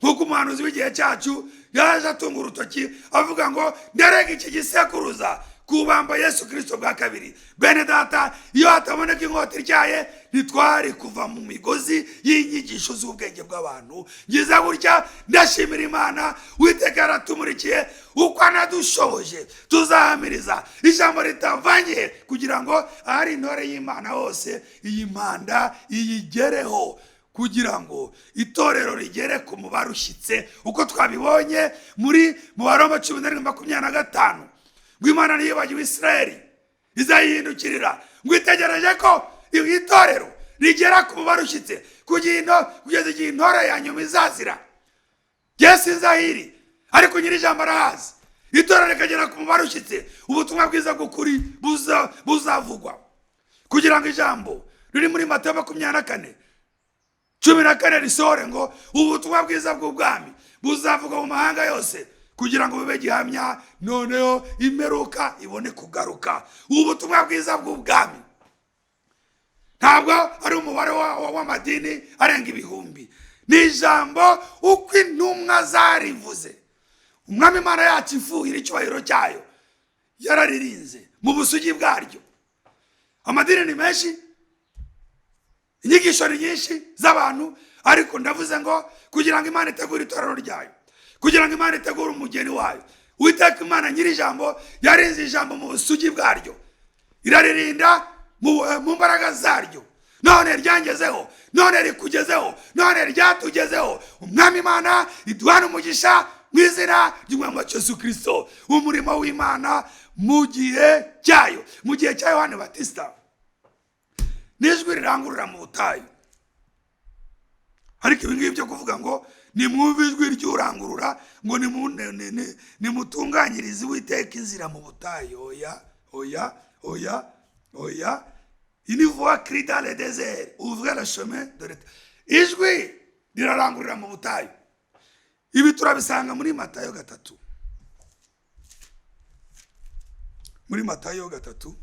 Speaker 3: Nk'uko umuhanuzi w'igihe cyacu yaje atunga urutoki avuga ngo ndarega iki gisekuruza kubamba Yesu Kristo bwa kabiri. Bene data, iyo hataboneka inkota ityaye, ntitwari kuva mu migozi y'inyigisho z'ubwenge bw'abantu. Ngize gutya ndashimira Imana, Uwiteka yaratumurikiye, uko anadushoboje tuzahamiriza ijambo ritavangiye, kugira ngo ahari intore y'Imana hose iyi mpanda iyigereho, kugira ngo itorero rigere ku mubare ushyitse, uko twabibonye mu Baroma 17:25, ngo Imana ntiyibagiwe Isirayeli, izayihindukirira ngo itegereje ko itorero rigera ku mubare ushyitse, kugeza igihe intore ya nyuma izazira. Yesu izahiri, ariko nyiri ijambo arahazi. Itorero rikagera ku mubare ushyitse, ubutumwa bwiza bw'ukuri buzavugwa, kugira ngo ijambo riri muri Matayo 24:14 risohore ngo ubutumwa bwiza bw'ubwami buzavugwa mu mahanga yose, kugira ngo bibe gihamya, noneho imperuka ibone kugaruka. Ubutumwa bwiza bw'ubwami ntabwo ari umubare w'amadini arenga ibihumbi, ni ijambo uko intumwa zarivuze. Umwami Imana yacu ifuhira icyubahiro cyayo, yararirinze mu busugi bwaryo. Amadini ni menshi, inyigisho ni nyinshi z'abantu, ariko ndavuze ngo kugira ngo Imana itegure itorero ryayo, kugira ngo Imana itegure umugeni wayo, Uwiteka Imana nyiri ijambo yarinze ijambo mu busugi bwaryo, iraririnda mu mbaraga zaryo. None ryangezeho, none rikugezeho, none ryatugezeho. Umwami Imana iduhana umugisha mu izina ry'Umwami wacu Yesu Kristo. Umurimo w'Imana mu gihe cyayo, mu gihe cya Yohana Batista, n'ijwi rirangurura mu butayu. Ariko ibi ngibi byo kuvuga ngo nimwumve ijwi ry'urangurura, ngo nimutunganyirize Uwiteka inzira mu butayu, oya. Une voix crie dans le désert, ouvrez le chemin de l'éternel. Ijwi rirarangurura mu butayu. Ibi turabisanga muri Matayo 3. Muri Matayo 3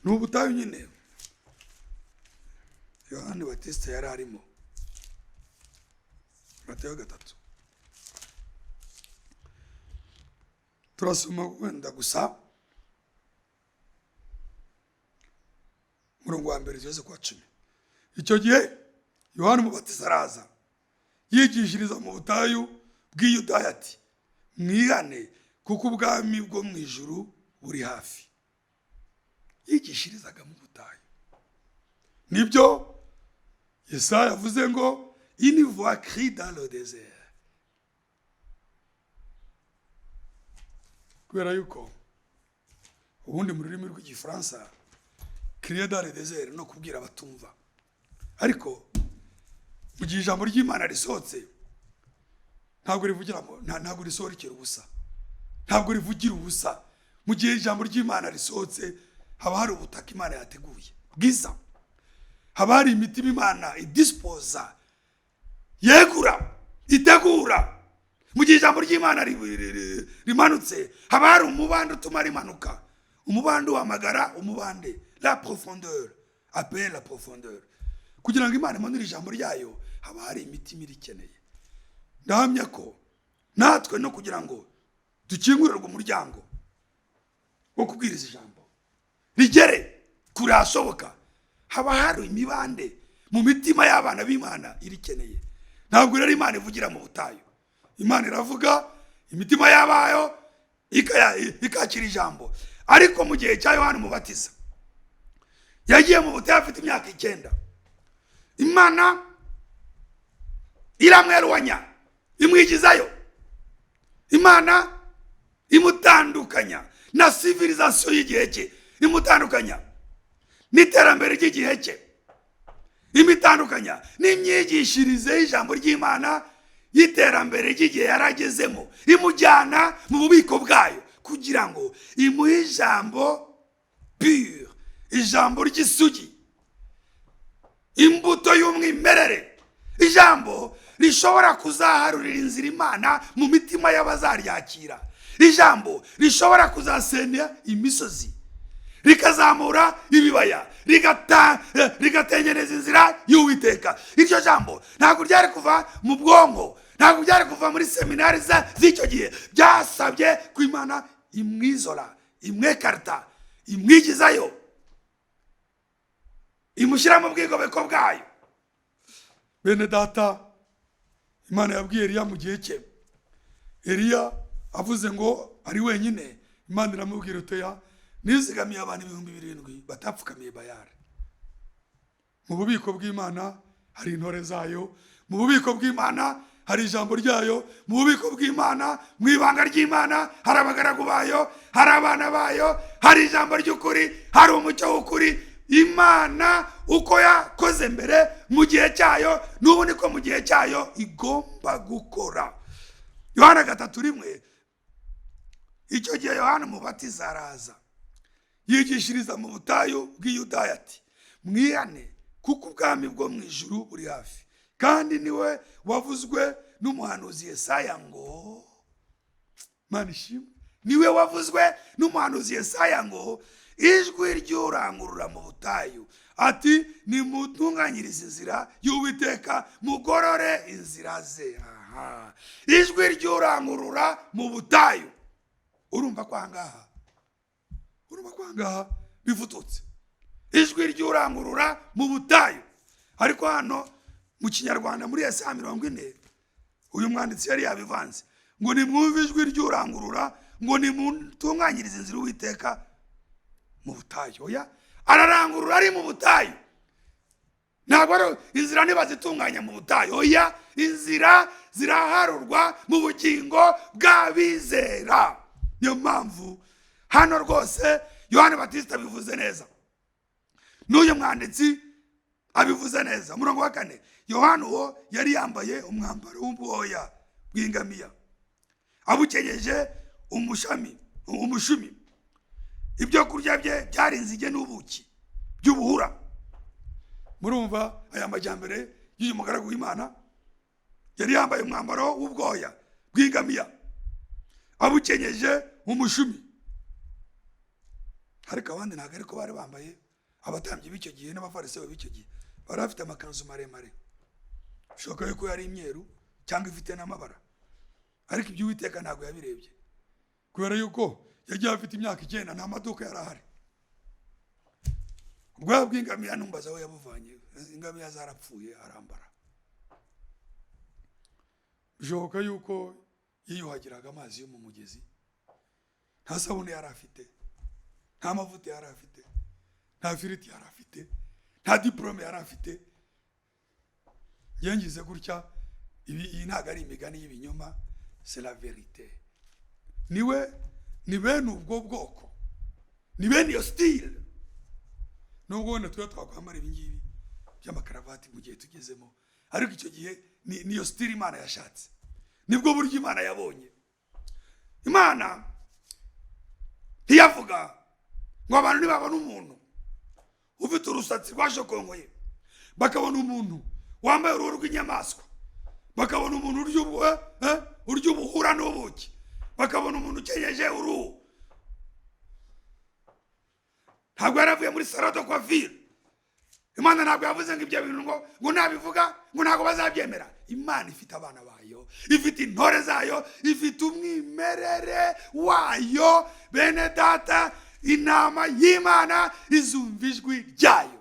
Speaker 3: ni ubutayu nyine Yohana Batista yari arimo. Matayo 3 turasoma wenda gusa murongo wa mbere tugeze kwa 10. Icyo gihe Yohana Umubatiza araza yigishiriza mu butayu bw'i Yudaya ati, mwihane kuko ubwami bwo mu ijuru buri hafi. Yigishirizaga mu butayu. Nibyo Yesaya yavuze ngo une voix crie dans le désert. Kubera yuko ubundi mu rurimi rw'igifaransa crier dans le désert no kubwira abatumva, ariko mu gihe ijambo ry'Imana risohotse ntabwo rivugiramo, ntabwo risohorikira ubusa, ntabwo rivugira ubusa. Mu gihe ijambo ry'Imana risohotse haba hari ubutaka Imana yateguye bwiza, haba hari imitima Imana idisposa, yegura, itegura. Mu gihe ijambo ry'Imana rimanutse haba hari umubande utuma rimanuka, umubande uhamagara umubande, la profondeur, appelle la profondeur. Kugira ngo Imana imanure ijambo ryayo haba hari imitima irikeneye. Ndahamya ko natwe no kugira ngo dukingurirwe umuryango wo kubwiriza ijambo rigere kure hashoboka, haba hari imibande mu mitima y'abana b'Imana irikeneye. ntabwo rero imana ivugira mu butayu. Imana iravuga, imitima yabayo ikakira ijambo. Ariko mu gihe cya Yohana Umubatiza yagiye mu butayu afite imyaka 9. Imana iramwerwanya, imwigizayo. Imana imutandukanya na civilisation y'igihe cye, imutandukanya n'iterambere ry'igihe cye, imitandukanya n'imyigishirize y'ijambo ry'Imana y'iterambere ry'igihe yaragezemo, imujyana mu bubiko bwayo kugira ngo imuhe ijambo pure, ijambo ry'isugi, imbuto y'umwimerere, ijambo rishobora kuzaharurira inzira Imana mu mitima y'abazaryakira, ijambo rishobora kuzasenya imisozi, rikazamura ibibaya, rigatengeneza inzira y'Uwiteka. Iryo jambo ntabwo ryari kuva mu bwonko, ntabwo byari kuva muri seminari z'icyo gihe. Byasabye ko Imana imwizora, imwekarta, imwigizayo, imushyira mu bwigobeko bwayo.
Speaker 2: Bene data, Imana yabwiye Eliya mu gihe cye. Eliya avuze ngo ari wenyine, Imana iramubwira utoya, nizigamiye abantu 7,000 batapfukamiye Bayali. Mu bubiko bw'Imana hari intore zayo, mu bubiko bw'Imana hari ijambo ryayo, mu bubiko bw'Imana, mu ibanga ry'Imana hari abagaragu bayo, hari abana bayo, hari ijambo ry'ukuri, hari umucyo w'ukuri. Imana uko yakoze mbere mu gihe cyayo, n'ubu niko mu gihe cyayo igomba gukora. Yohana 3:1, icyo gihe Yohana Umubatiza araza yigishiriza mu butayu bw'Iyudaya ati, mwihane kuko ubwami bwo mu ijuru buri hafi. Kandi niwe wavuzwe n'umuhanuzi Yesaya ngo, Mana ishimwe, niwe wavuzwe n'umuhanuzi Yesaya ngo, ijwi ry'urangurura mu butayu ati, nimutunganyirize inzira y'Uwiteka, mugorore inzira ze. Ijwi ry'urangurura mu butayu. Urumva kwangaha bivututse, ijwi ry'urangurura mu butayu. Ariko hano mu Kinyarwanda muri Yesaya 40, uyu mwanditsi yari yabivanze ngo nimwumve ijwi ry'urangurura, ngo nimutunganyirize inzira y'Uwiteka mu butayu. Oya, ararangurura ari mu butayu. Ntabwo ari inzira ntibazitunganya mu butayu. Oya, inzira ziraharurwa mu bugingo bw'abizera. Niyo mpamvu hano rwose Yohana Batista abivuze neza, n'uyu mwanditsi abivuze neza. Umurongo wa 4, Yohana uwo yari yambaye umwambaro w'ubwoya bw'ingamiya, abukenyeje umushumi. Ibyo kurya bye byari inzige n'ubuki by'ubuhura. Murumva aya majyambere y'uyu mugaragu w'Imana, yari yambaye umwambaro w'ubwoya bw'ingamiya, abukenyeje umushumi. Ariko abandi ntabwo ariko bari bambaye. Abatambyi b'icyo gihe n'abafarisayo b'icyo gihe bari bafite amakanzu maremare, bishoboka yuko yari imyeru cyangwa ifite n'amabara. Ariko ibyo Uwiteka ntabwo yabirebye, kubera yuko yagiye afite imyaka 9, nta maduka yari ahari. Ubwoya bw'ingamiya numbaza aho yabuvanye. Ingamiya zarapfuye arambara. Bishoboka yuko yiyuhagiraga amazi yo mu mugezi, nta sabune yari afite, nta mavuta yari afite, nta firiti yari afite, nta diplome yari afite. Yengize gutya, iyi ntabwo ari imigani y'ibinyoma, c'est la vérité. Ni bene ubwo bwoko, ni bene iyo style. Nubwo wenda twakwambara ibingibi by'amakaravati mu gihe tugezemo, ariko icyo gihe niyo style Imana yashatse, nibwo buryo Imana yabonye. Imana ntiyavuga ngo abantu nibabona umuntu ufite urusatsi rwashokongoye, bakabona umuntu wambaye uruhu rw'inyamaswa, bakabona umuntu urya ubuhura n'ubuki, bakabona umuntu ukenyeje uruhu. Ntabwo yaravuye muri salon de coiffure. Imana ntabwo yavuze ngo ibyo bintu ngo nabivuga ngo ntabwo bazabyemera. Imana ifite abana bayo, ifite intore zayo, ifite umwimerere wayo. Bene data, inama y'Imana izumva ijwi ryayo.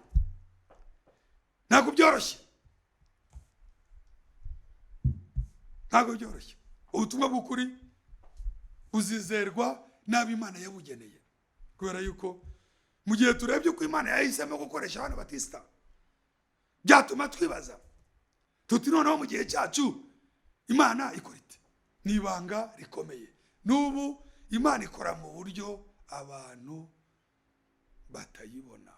Speaker 2: Ntabwo byoroshye.
Speaker 3: ntabwo byoroshye. Ubutumwa bw'ukuri buzizerwa n'abo Imana yabugeneye, kubera yuko mu gihe turebye uko Imana yahisemo gukoresha abana Batista, byatuma twibaza tuti noneho mu gihe cyacu Imana ikora ite? Ni ibanga rikomeye. N'ubu Imana ikora mu buryo abantu batayibona,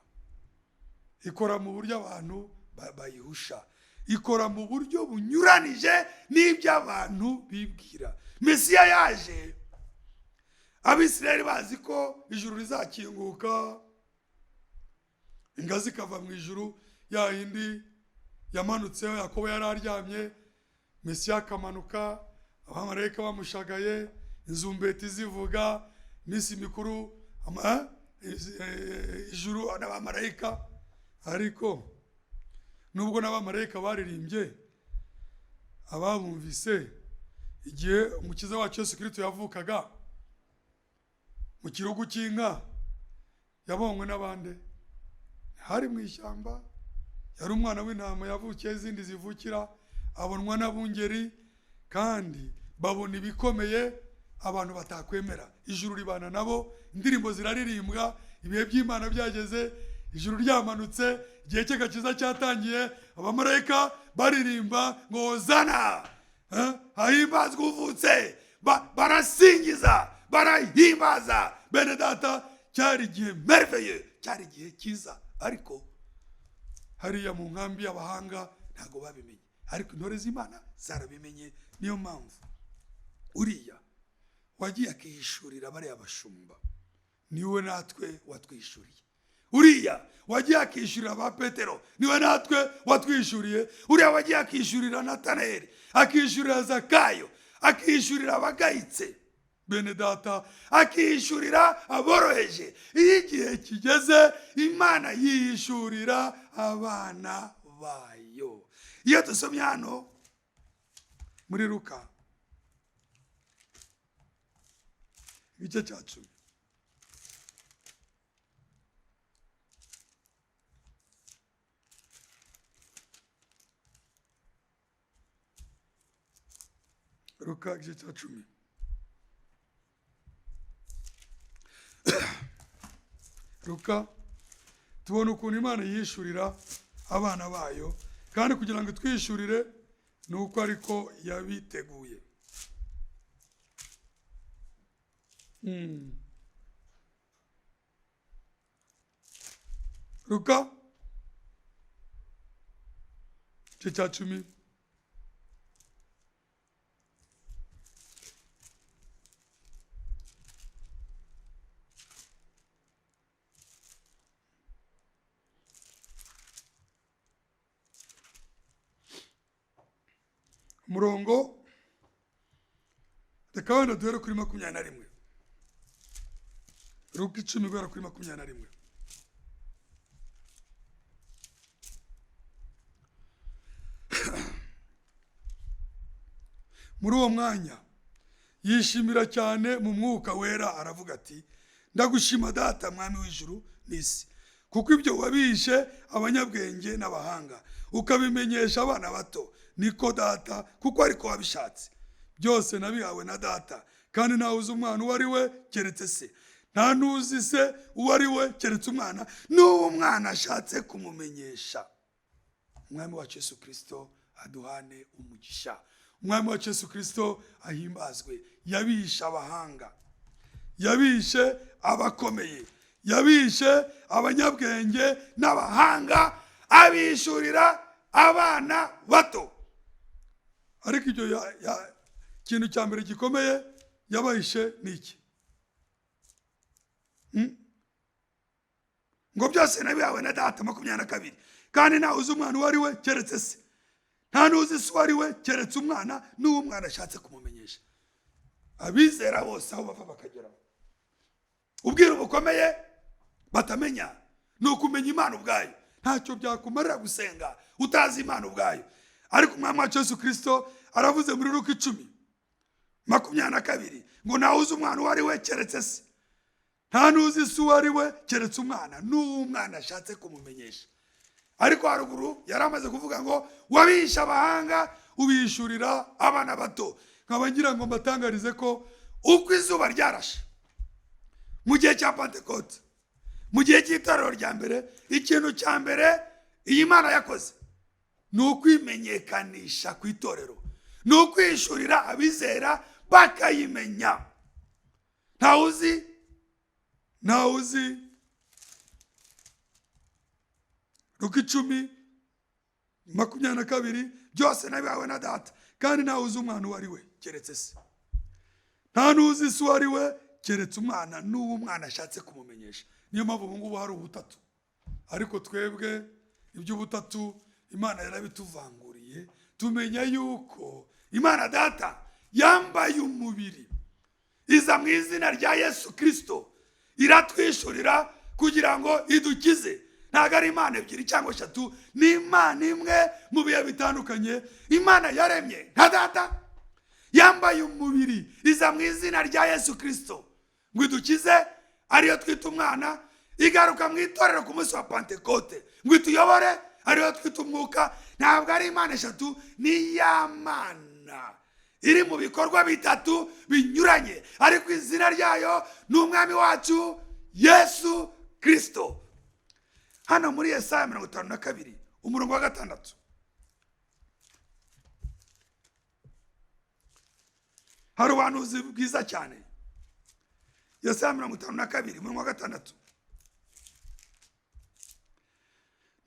Speaker 3: ikora mu buryo abantu bayihusha, ikora mu buryo bunyuranije n'ibyo abantu bibwira. Mesiya yaje, Abisirayeli bazi ko ijuru rizakinguka, ingazi ikava mu ijuru, ya yindi yamanutseho Yakobo yari aryamye, Mesiya akamanuka, abamarayika bamushagaye, inzumbeti zivuga, iminsi mikuru, ijuru n'abamarayika. Ariko nubwo n'abamarayika baririmbye, ababumvise igihe umukiza wacu Yesu Kristo yavukaga mu kirugu cy'inka, yabonywe n'abande? Hari mu ishyamba, yari umwana w'intama yavukiye izindi zivukira, abonwa n'abungeri, kandi babona ibikomeye abantu batakwemera. Ijuru ribana nabo, indirimbo ziraririmbwa, ibihe by'Imana byageze, ijuru ryamanutse, igihe cy'agakiza cyatangiye, abamarayika baririmba ngo hozana, hahimbazwe uvutse, barasingiza, barahimbaza. Bene data, cyari igihe merveilleux, cyari igihe cyiza. Ariko hariya mu nkambi y'abahanga ntago babimenye, ariko intore z'Imana zarabimenye. Niyo mpamvu uriya wagiye akihishurira bariya bashumba, niwe natwe watwishuriye. Uriya wagiye akishurira ba Petero, niwe natwe watwishuriye. Uriya wagiye akishurira Nataneli, akishurira Zakayo, akishurira abagayitse. Bene data, akishurira aboroheje. Iyo igihe kigeze, Imana yihishurira abana bayo. Iyo dusomye hano muri Luka igice cya 10, Luka igice cya 10, Luka tubona ukuntu Imana yihishurira abana bayo, kandi kugira ngo twishurire nuko ariko yabiteguye. Luka igice cya 10, umurongo, reka wenda duhere kuri 21. Luka 10 guhera kuri 21. Muri uwo mwanya yishimira cyane mu mwuka wera, aravuga ati, ndagushima Data, mwami w'ijuru n'isi, kuko ibyo wabishe abanyabwenge n'abahanga, ukabimenyesha abana bato. Niko Data, kuko ariko wabishatse. Byose nabihawe na Data, kandi ntawe uzi umwana uwo ari we keretse se, nta n'uzi se uwo ari we keretse umwana, n'uwo umwana ashatse kumumenyesha. Umwami wacu Yesu Kristo aduhane umugisha. Umwami wacu Yesu Kristo ahimbazwe. Yabishe abahanga, yabishe abakomeye, yabishe abanyabwenge n'abahanga, abishurira abana bato. Ariko ibyo ikintu cya mbere gikomeye yabahishe ni iki? Ngo byose nabihawe na Data, 22, kandi ntawe uzi umwana uwo ari we keretse se, nta n'uzi se uwo ari we keretse umwana, n'uwo umwana ashatse kumumenyesha. Abizera bose aho bava bakagera, ubwira bukomeye batamenya ni ukumenya Imana ubwayo. Ntacyo byakumarira gusenga utazi Imana ubwayo. Ariko umwami wacu Yesu Kristo aravuze muri Luka 10:22 ngo ntawe uzi umwana uwo ari we keretse se, nta n'uzi se uwo ari we keretse umwana, n'uwo umwana ashatse kumumenyesha. Ariko haruguru yari amaze kuvuga ngo wabishe abahanga ubishurira abana bato. Nkaba ngira ngo mbatangarize ko uko izuba ryarashe mu gihe cya Pentecote, mu gihe cy'itorero rya mbere, ikintu cya mbere iyi Mana yakoze ni ukwimenyekanisha ku itorero, ni ukwishurira abizera bakayimenya. Ntawe uzi Luka 10:22 byose nabihawe na Data, kandi ntawe uzi umwana uwo ari we keretse se. Nta n'uzi se uwo ari we keretse umwana n'uwo umwana ashatse kumumenyesha. Niyo mpamvu ubu ngubu hari ubutatu, ariko twebwe iby'ubutatu Imana yarabituvanguriye. Tumenya yuko Imana Data yambaye umubiri, iza mu izina rya Yesu Kristo, iratwishurira kugira ngo idukize. Ntabwo ari Imana ebyiri cyangwa eshatu, ni Imana imwe mu bihe bitandukanye. Imana yaremye nka Data, yambaye umubiri, iza mu izina rya Yesu Kristo ngo idukize, ariyo twita umwana. Igaruka mu itorero ku munsi wa Pentecote ngo ituyobore, ariyo twita umwuka. Ntabwo ari Imana eshatu, ni ya Mana iri mu bikorwa bitatu binyuranye, ariko izina ryayo ni umwami wacu Yesu Kristo. Hano muri Yesaya 52:6 hari ubuhanuzi bwiza cyane. Yesaya 52:6,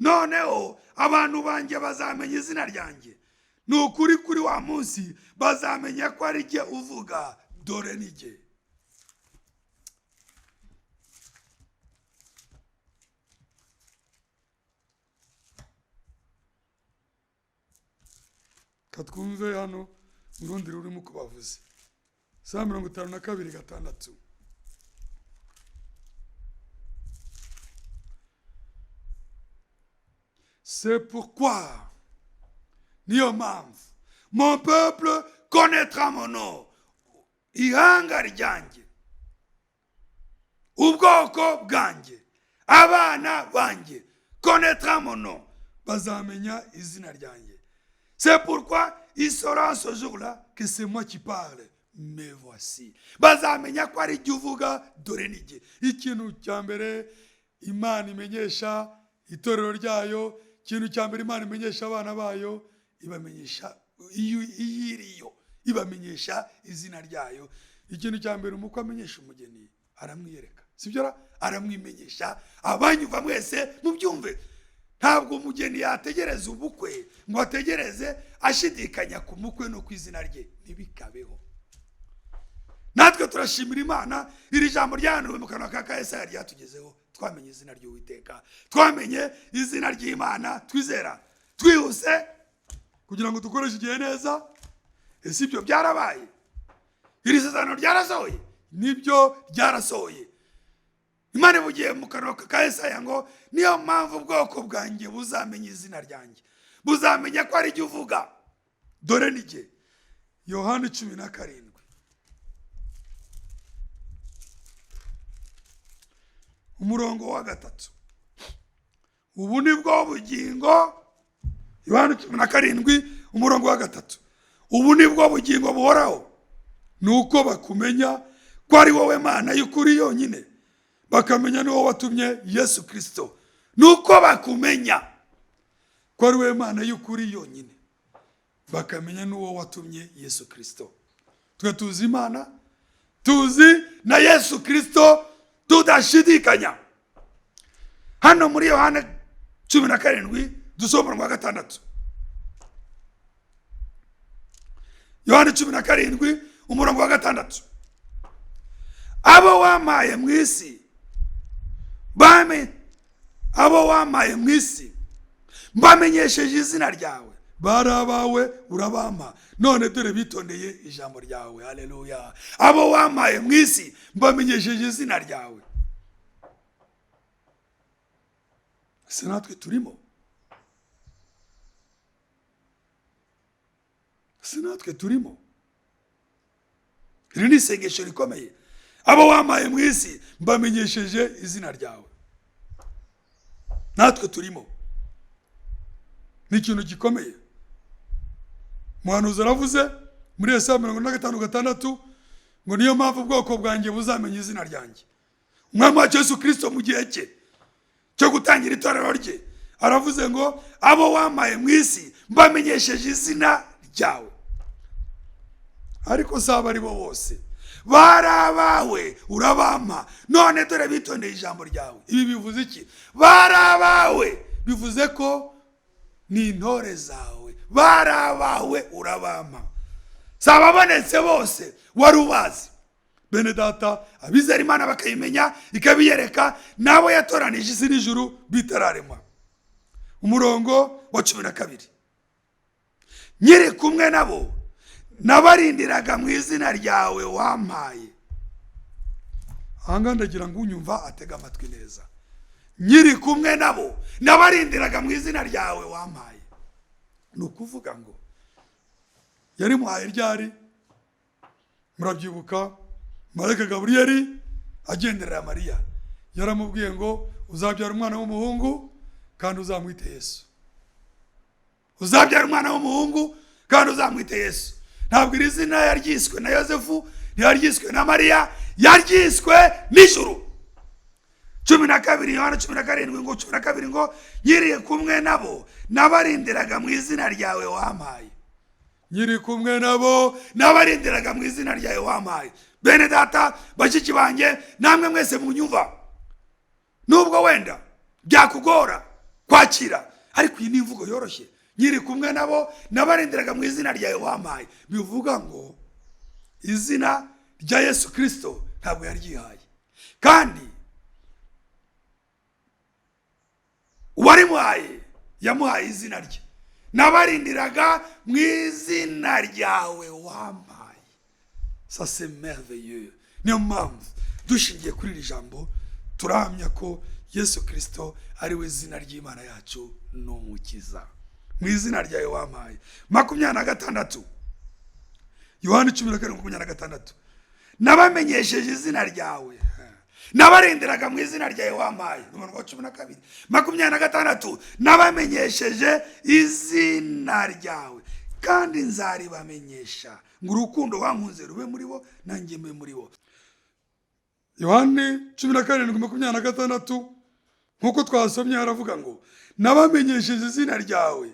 Speaker 3: noneho abantu banjye bazamenya izina ryanjye, ni ukuri kuri wa munsi bazamenya ko ari jye uvuga, dore ni jye.
Speaker 2: Katwumve hano mu rundi rurimo uko bavuze. Yesaya 52:6.
Speaker 3: C'est pourquoi, niyo mpamvu, mon peuple connaîtra mon nom, ihanga ryanjye, ubwoko bwanjye, abana banjye, connaîtra mon nom, bazamenya izina ryanjye. C'est pourquoi il saura ce jour-là que c'est moi qui parle, me voici. Bazamenya ko ari jye uvuga, dore ni jye.
Speaker 2: Ikintu cya mbere Imana imenyesha itorero ryayo, ikintu cya mbere Imana imenyesha abana bayo, ibamenyesha iyiriyo, ibamenyesha izina ryayo. Ikintu cya mbere umukwe amenyesha umugeni, aramwiyereka, sibyo? Aramwimenyesha. Abanyumva mwese mubyumve, ntabwo umugeni yategereza ubukwe ngo ategereze ashidikanya ku mukwe no ku izina rye, ntibikabeho. Natwe turashimira Imana, iri jambo ryahanuwe mu kanwa ka Yesaya ryatugezeho. Twamenye izina ry'Uwiteka, twamenye izina ry'Imana, twizera twihuse kugira ngo dukoreshe igihe neza. Ese ibyo byarabaye? Iri sezerano ryarasohoye? Nibyo ryarasohoye. Imana ivugiye mu kanwa ka Yesaya ngo niyo mpamvu ubwoko bwanjye buzamenya izina ryanjye, buzamenya ko ari jye uvuga, dore ni jye. Yohana 17.
Speaker 3: Umurongo wa 3. Ubu ni bwo bugingo. Yohana 17:3. Ubu ni bwo bugingo buhoraho, nuko bakumenya ko ari wowe Mana y'ukuri yonyine, bakamenya ni wowe watumye Yesu Kristo. Nuko bakumenya ko ari wowe Mana y'ukuri yonyine, bakamenya ni wowe watumye Yesu Kristo. Twe tuzi Imana, tuzi na Yesu Kristo, tudashidikanya. Hano muri Yohana 17 dusoma mu 6. Yohana 17 umurongo wa 6. Abo wamaye mu isi mbamenyesheje izina ryawe, bari abawe urabampa, none dore bitondeye ijambo ryawe. Haleluya. Abo wamaye mu isi mbamenyesheje izina ryawe. Ese natwe turimo? Ese natwe turimo? Iri ni isengesho rikomeye. Abo wamaye mu isi mbamenyesheje izina ryawe. Natwe turimo. Ni ikintu gikomeye. umuhanuzi aravuze muri Yesaya 55:6 ngo niyo mpamvu ubwoko bwanjye buzamenya izina ryanjye. Umwami wacu Yesu Kristo mu gihe cye cyo gutangira itorero rye aravuze ngo abo wamaye mu isi mbamenyesheje izina ryawe. Ariko saba ari bo bose barabawe urabampa, none dore bitondeye ijambo ryawe. Ibi bivuze iki? Barabawe bivuze ko ni intore zawe, barabawe urabampa. Saba abonetse bose wari ubazi. Bene data, abizera Imana bakayimenya ikabiyereka, nabo yatoranije isi n'ijuru bitararemwa. Umurongo wa 12, nyiri kumwe nabo nabarindiraga mu izina ryawe wampaye. Ahanga ndagira ngo unyumva atega amatwi neza. Nyiri kumwe nabo nabarindiraga mu izina ryawe wampaye. Ni ukuvuga ngo yari muhaye ryari? Murabyibuka Marayika Gaburiyeli agenderera Mariya, yaramubwiye ngo uzabyara umwana w'umuhungu kandi uzamwite Yesu. Uzabyara umwana w'umuhungu kandi uzamwite Yesu. Ntabwo iri zina yaryiswe na Yosefu, ntiyaryiswe na Mariya, yaryiswe n'ijuru. 12 Yohana 17 ngo 12 ngo nyiri kumwe nabo nabarindiraga mu izina ryawe wampaye. Nyiri kumwe nabo nabarindiraga mu izina ryawe wampaye. Bene data, bashiki banjye, namwe mwese munyumva, nubwo wenda byakugora kwakira, ariko iyi ni imvugo yoroshye. Nyiri kumwe nabo nabarindiraga mu izina ryawe wampaye, bivuga ngo izina rya Yesu Kristo ntabwo yaryihaye, kandi uwarimuhaye yamuhaye izina rye. Nabarindiraga mu izina ryawe wampaye. Ça c'est merveilleux. Niyo mpamvu dushingiye kuri iri jambo turahamya ko Yesu Kristo ari we izina ry'Imana yacu n'umukiza. Mu izina ryawe wampaye. 26 Yohana 17:26 nabamenyesheje izina ryawe, nabarindiraga mu izina ryawe wampaye. Umurongo wa 12 26 nabamenyesheje izina ryawe kandi nzaribamenyesha ngo urukundo wankunze rube muri bo nanjye mbe muri bo. Yohana 17:26 nkuko twasomye haravuga ngo nabamenyesheje izina ryawe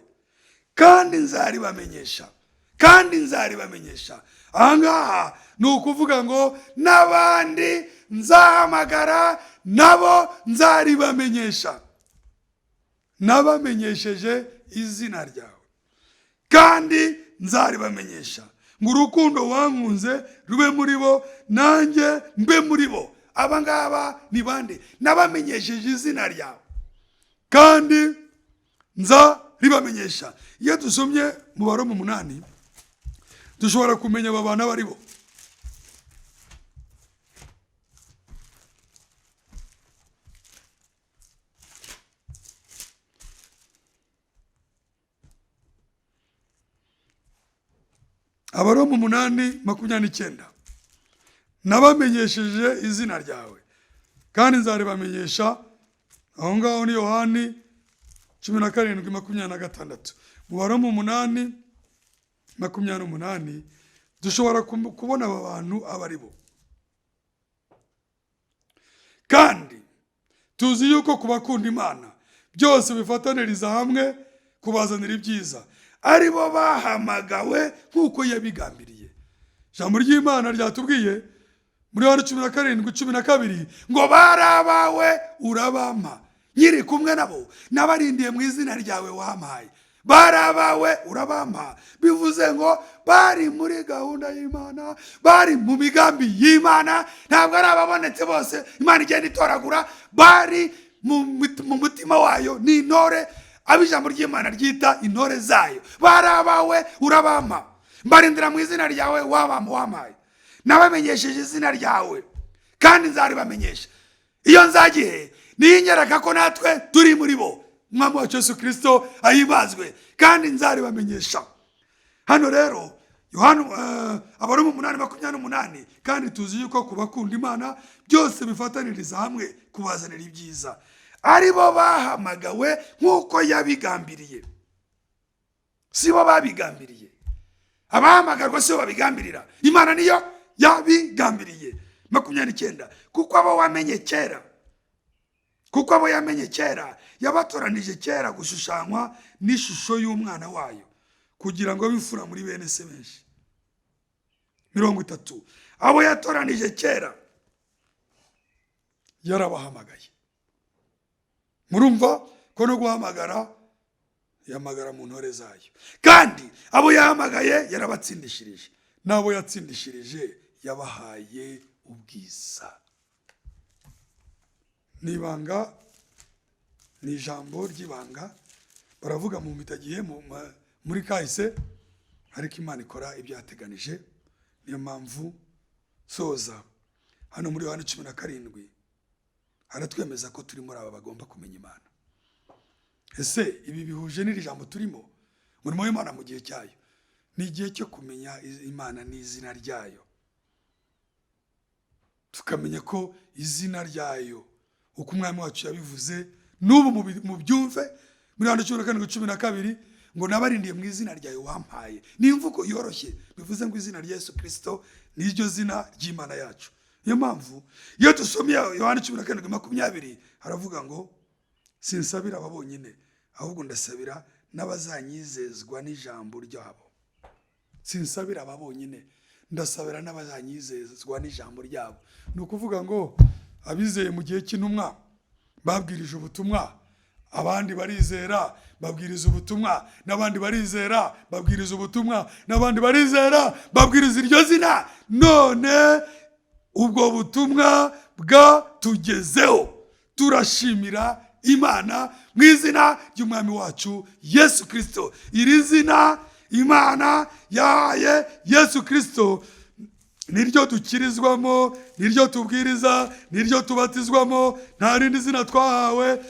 Speaker 3: kandi nzaribamenyesha, kandi nzaribamenyesha. Ahangaha ni ukuvuga ngo n'abandi nzahamagara nabo nzaribamenyesha. Nabamenyesheje izina ryawe kandi nzaribamenyesha ngo urukundo wankunze rube muri bo nanjye mbe muri bo. Aba ngaba ni bande? Nabamenyesheje izina ryawe kandi nzaribamenyesha. Iyo dusomye mu Baroma 8 dushobora kumenya aba bana bari bo. Abaroma 8:29 nabamenyesheje izina ryawe kandi nzaribamenyesha. Aho ngaho ni Yohana 17:26. Mu Baroma 8:28 dushobora kubona aba bantu abari bo. Kandi tuzi yuko kubakunda Imana byose bifataniriza hamwe kubazanira ibyiza, ari bo bahamagawe nk'uko yabigambiriye. Ijambo ry'Imana ryatubwiye muri Yohana 17:12 ngo barabawe urabampa. Nyiri kumwe nabo nabarindiye mu izina ryawe wampaye. Barabawe urabampa bivuze ngo bari muri gahunda y'Imana, bari mu migambi y'Imana. Ntabwo ari ababonetse bose Imana igenda itoragura, bari mu mutima wayo. Ni intore, abijambo ry'Imana ryita intore zayo. Barabawe urabampa, mbarindira mu izina ryawe wampaye. Nabamenyesheje izina ryawe kandi nzaribamenyesha. Iyo nzagihe niyinyereka ko natwe turi muri bo. Umwami wacu Yesu Kristo ahibazwe kandi nzaribamenyesha. Hano rero Yohana Abaroma 8:28 kandi tuzi yuko kubakunda Imana byose bifataniriza hamwe kubazanira ibyiza, ari bo bahamagawe nk'uko yabigambiriye. Si bo babigambiriye, abahamagarwa si bo babigambirira, Imana niyo yabigambiriye. 29 kuko abo wamenye kera, kuko abo yamenye kera yabatoranije kera gushushanywa n'ishusho y'umwana wayo, kugira ngo bifura muri bene se benshi. 30 abo yatoranije kera yarabahamagaye. Murumva ko no guhamagara yamagara mu ntore zayo, kandi abo yahamagaye yarabatsindishirije, nabo yatsindishirije yabahaye ubwiza. Nibanga ni ijambo ry'ibanga, baravuga mu mitagiye muri kahise, ariko Imana ikora ibyo yateganije. Niyo mpamvu soza hano muri Yohana 17 haratwemeza ko turi muri aba bagomba kumenya Imana. Ese ibi bihuje n'iri jambo turimo? Murimo w'Imana mu gihe cyayo ni igihe cyo kumenya Imana n'izina ryayo, tukamenya ko izina ryayo uko umwami wacu yabivuze n'ubu mu byumve muri Yohana 17:12 ngo nabarindiye mu izina ryayo wampaye. Ni imvugo yoroshye, bivuze ngo izina rya Yesu Kristo ni ryo zina ry'Imana yacu. Niyo mpamvu iyo dusomye Yohana 17:20 haravuga ngo sinsabira aba bonyine, ahubwo ndasabira n'abazanyizezwa n'ijambo ryabo. Sinsabira aba bonyine, ndasabira n'abazanyizezwa n'ijambo ryabo. Ni ukuvuga ngo abizeye mu gihe cy'intumwa babwirije ubutumwa, abandi barizera babwiriza ubutumwa, n'abandi barizera babwiriza ubutumwa, n'abandi barizera babwiriza iryo zina. None ubwo butumwa bwatugezeho, turashimira Imana mu izina ry'umwami wacu Yesu Kristo. Iri zina Imana yahaye Yesu Kristo niryo dukirizwamo, niryo tubwiriza, niryo tubatizwamo. Nta rindi zina twahawe.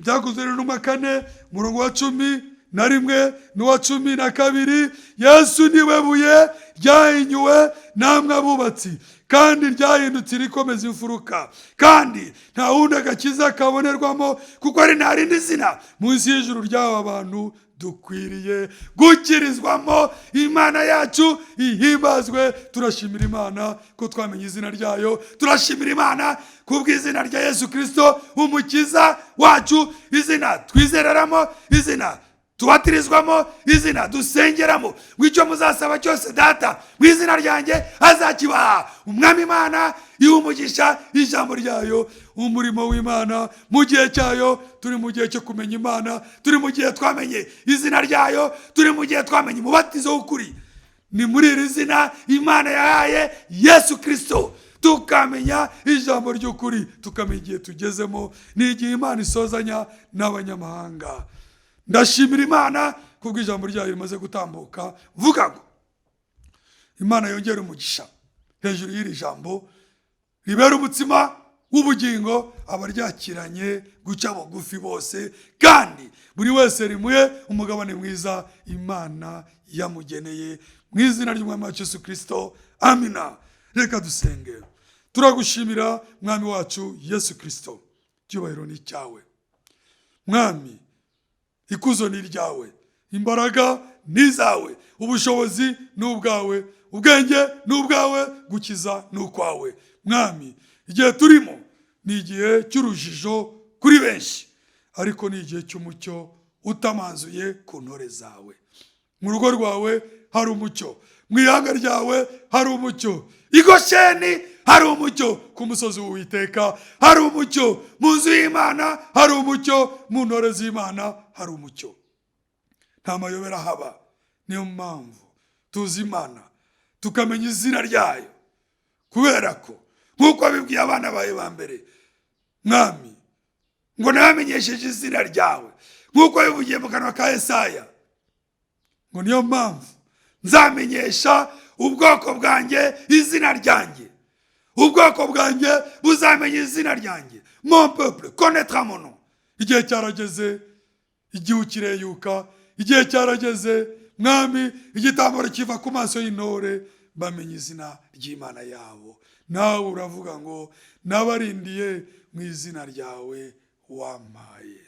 Speaker 3: Byakozwe n'Intumwa 4 umurongo wa 11 n'uwa 12. Yesu niwe buye ryahinyuwe namwe abubatsi, kandi ryahindutse irikomeza imfuruka, kandi nta wundi agakiza kabonerwamo, kuko ari nta rindi zina munsi y'ijuru ry'aba bantu dukwiriye gukirizwamo. Imana yacu ihimbazwe. Turashimira Imana ko twamenye izina ryayo. Turashimira Imana kubw'izina rya Yesu Kristo umukiza wacu, izina twizereramo, izina tubatirizwamo, izina dusengeramo. Ngicyo muzasaba cyose Data mu izina ryanjye azakibaha. Umwami Imana ihumugisha ijambo ryayo, umurimo w'Imana mu gihe cyayo. Turi mu gihe cyo kumenya Imana, turi mu gihe twamenye izina ryayo, turi mu gihe twamenye umubatizo w'ukuri. Ni muri iri zina Imana yahaye Yesu Kristo tukamenya ijambo ry'ukuri, tukamenya igihe tugezemo, ni igihe Imana isozanya n'abanyamahanga. Ndashimira Imana kubwo ijambo ryayo rimaze gutambuka. Vuga ngo Imana yongera umugisha hejuru y'iri jambo, ribera umutsima w'ubugingo abaryakiranye guca bugufi bose, kandi buri wese rimuye umugabane mwiza Imana yamugeneye, mu izina ry'umwami wacu Yesu Kristo. Amina. Reka dusenge. Turagushimira mwami wacu Yesu Kristo, cyubahiro ni cyawe. Mwami, ikuzo ni ryawe, imbaraga ni zawe, ubushobozi ni ubwawe, ubwenge ni ubwawe, gukiza ni ukwawe. Mwami, igihe turimo ni igihe cy'urujijo kuri benshi, ariko ni igihe cy'umucyo utamanzuye ku ntore zawe. Mu rugo rwawe hari umucyo, mu ihanga ryawe hari umucyo, i Gosheni hari umucyo, ku musozi w'Uwiteka hari umucyo, mu nzu y'Imana hari umucyo, mu ntore z'Imana hari umucyo. Nta mayobera haba. Niyo mpamvu tuzi Imana tukamenya izina ryayo, kubera ko nk'uko abibwiye abana bawe ba mbere, Mwami, ngo nabamenyesheje izina ryawe, nk'uko bivugiye mu kanwa ka Yesaya, ngo niyo mpamvu nzamenyesha ubwoko bwanjye izina ryanjye. Ubwoko bwanjye buzamenya izina ryanjye. Mon peuple connaîtra mon nom. Igihe cyarageze, igihu kireyuka, igihe cyarageze Mwami, igitambaro kiva ku maso y'intore, bamenye izina ry'Imana yabo. Nawe uravuga ngo nabarindiye mu izina ryawe wampaye.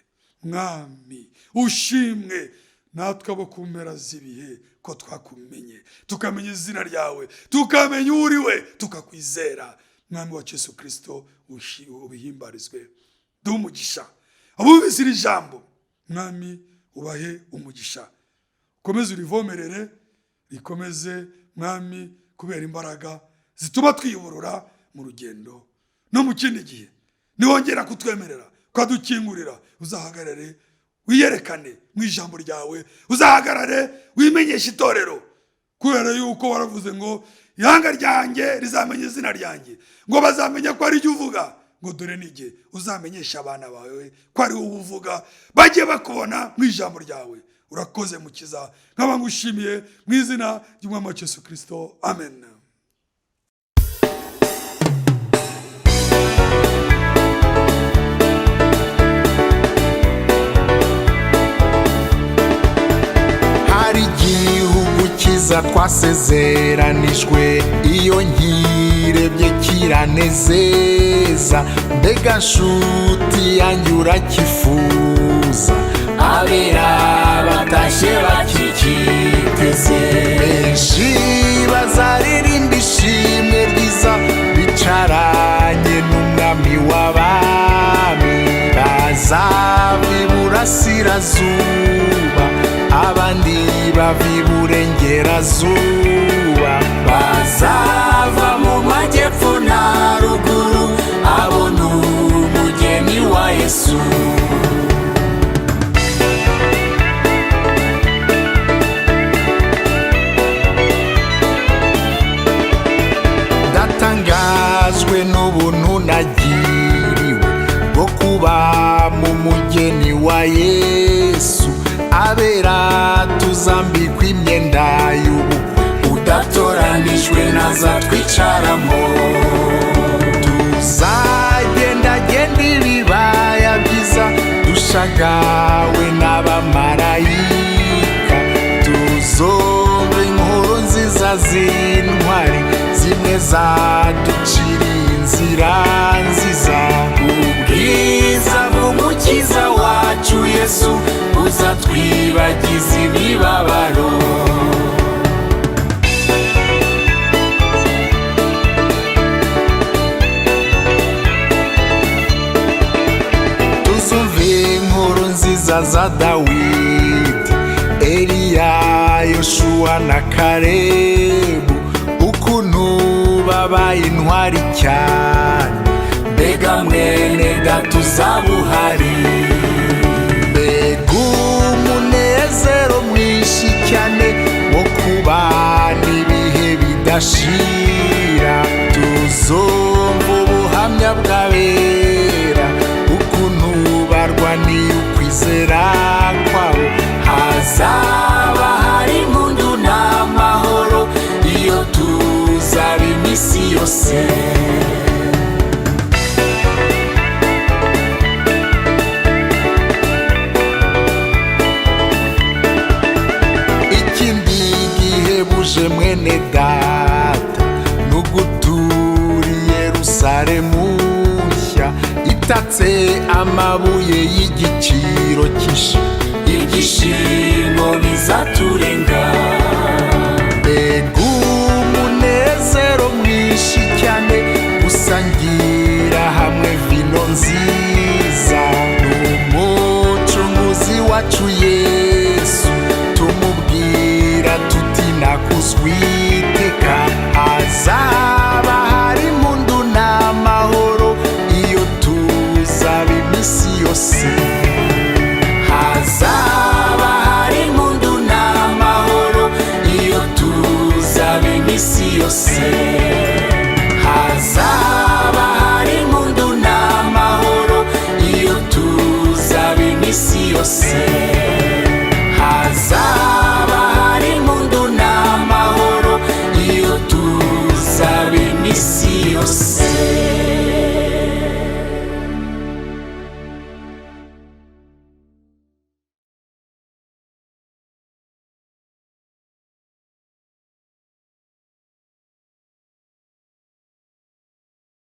Speaker 3: Mwami, ushimwe. natwe abo ku mpera z'ibihe ko twakumenye, tukamenya izina ryawe, tukamenya uri we, tukakwizera. Mwami wa Yesu Kristo, ubihimbarizwe. Duhe umugisha abumvise iri jambo, Mwami ubahe umugisha, ukomeze urivomerere, rikomeze Mwami kubera imbaraga zituma twiyuburura mu rugendo no mu kindi gihe. Niwongera kutwemerera, ukadukingurira, uzahagarare wiyerekane mu ijambo ryawe, uzahagarare wimenyesha itorero, kubera yuko waravuze ngo ihanga ryanjye rizamenya izina ryanjye, ngo bazamenya ko ari ryo uvuga. Ngo dore n'igihe uzamenyesha abana bawe ko ari wowe uvuga, bajye bakubona mu ijambo ryawe. Urakoze Mukiza, nkaba ngushimiye mu izina ry'Umwami wacu Yesu Kristo, amen.
Speaker 1: Hari igihugu cyiza twasezeranijwe, iyo nkirebye kiranezeza, mbega nshuti yanjye urakifuza, abera batashye bakikiteze, benshi bazaririmba ishimwe ryiza, bicaranye n'umwami w'abami, bazava iburasirazuba, abandi bava iburengerazuba, bazava mu majyepfo na ruguru, abo ni umugeni wa Yesu. Ndatangajwe n'ubuntu nagiriwe bwo kuba mu mugeni wa Yesu, abera tuzambikwa imyenda y'ubukwe, udatoranijwe naza twicaramo, tuzagendagenda ibibaya byiza, dushagawe n'abamarayika, tuzumva inkuru nziza z'intwari, zimwe zaduciriye inzira nziza. Ubwiza bw'Umukiza wacu Yesu buzatwibagiza imibabaro. Tuzumve inkuru nziza za Dawidi, Eliya, Yoshuwa na Kalebu, ukuntu babaye intwari cyane, mbega mwene data uzaba uhari, mbega umunezero mwinshi cyane wo kubana ibihe bidashira, tuzumva ubuhamya bw'abera, ukuntu barwaniye ukwizera kwabo, hazaba hari impundu n'amahoro, iyo tuzaba iminsi yose. Ikindi gihebuje mwene data, n'ugutura i Yerusalemu nshya, itatse amabuye y'igiciro cyinshi, ibyishimo bizaturenga, mbega umunezero mwinshi cyane, gusangira hamwe vino nziza n'Umucunguzi wacu Yesu.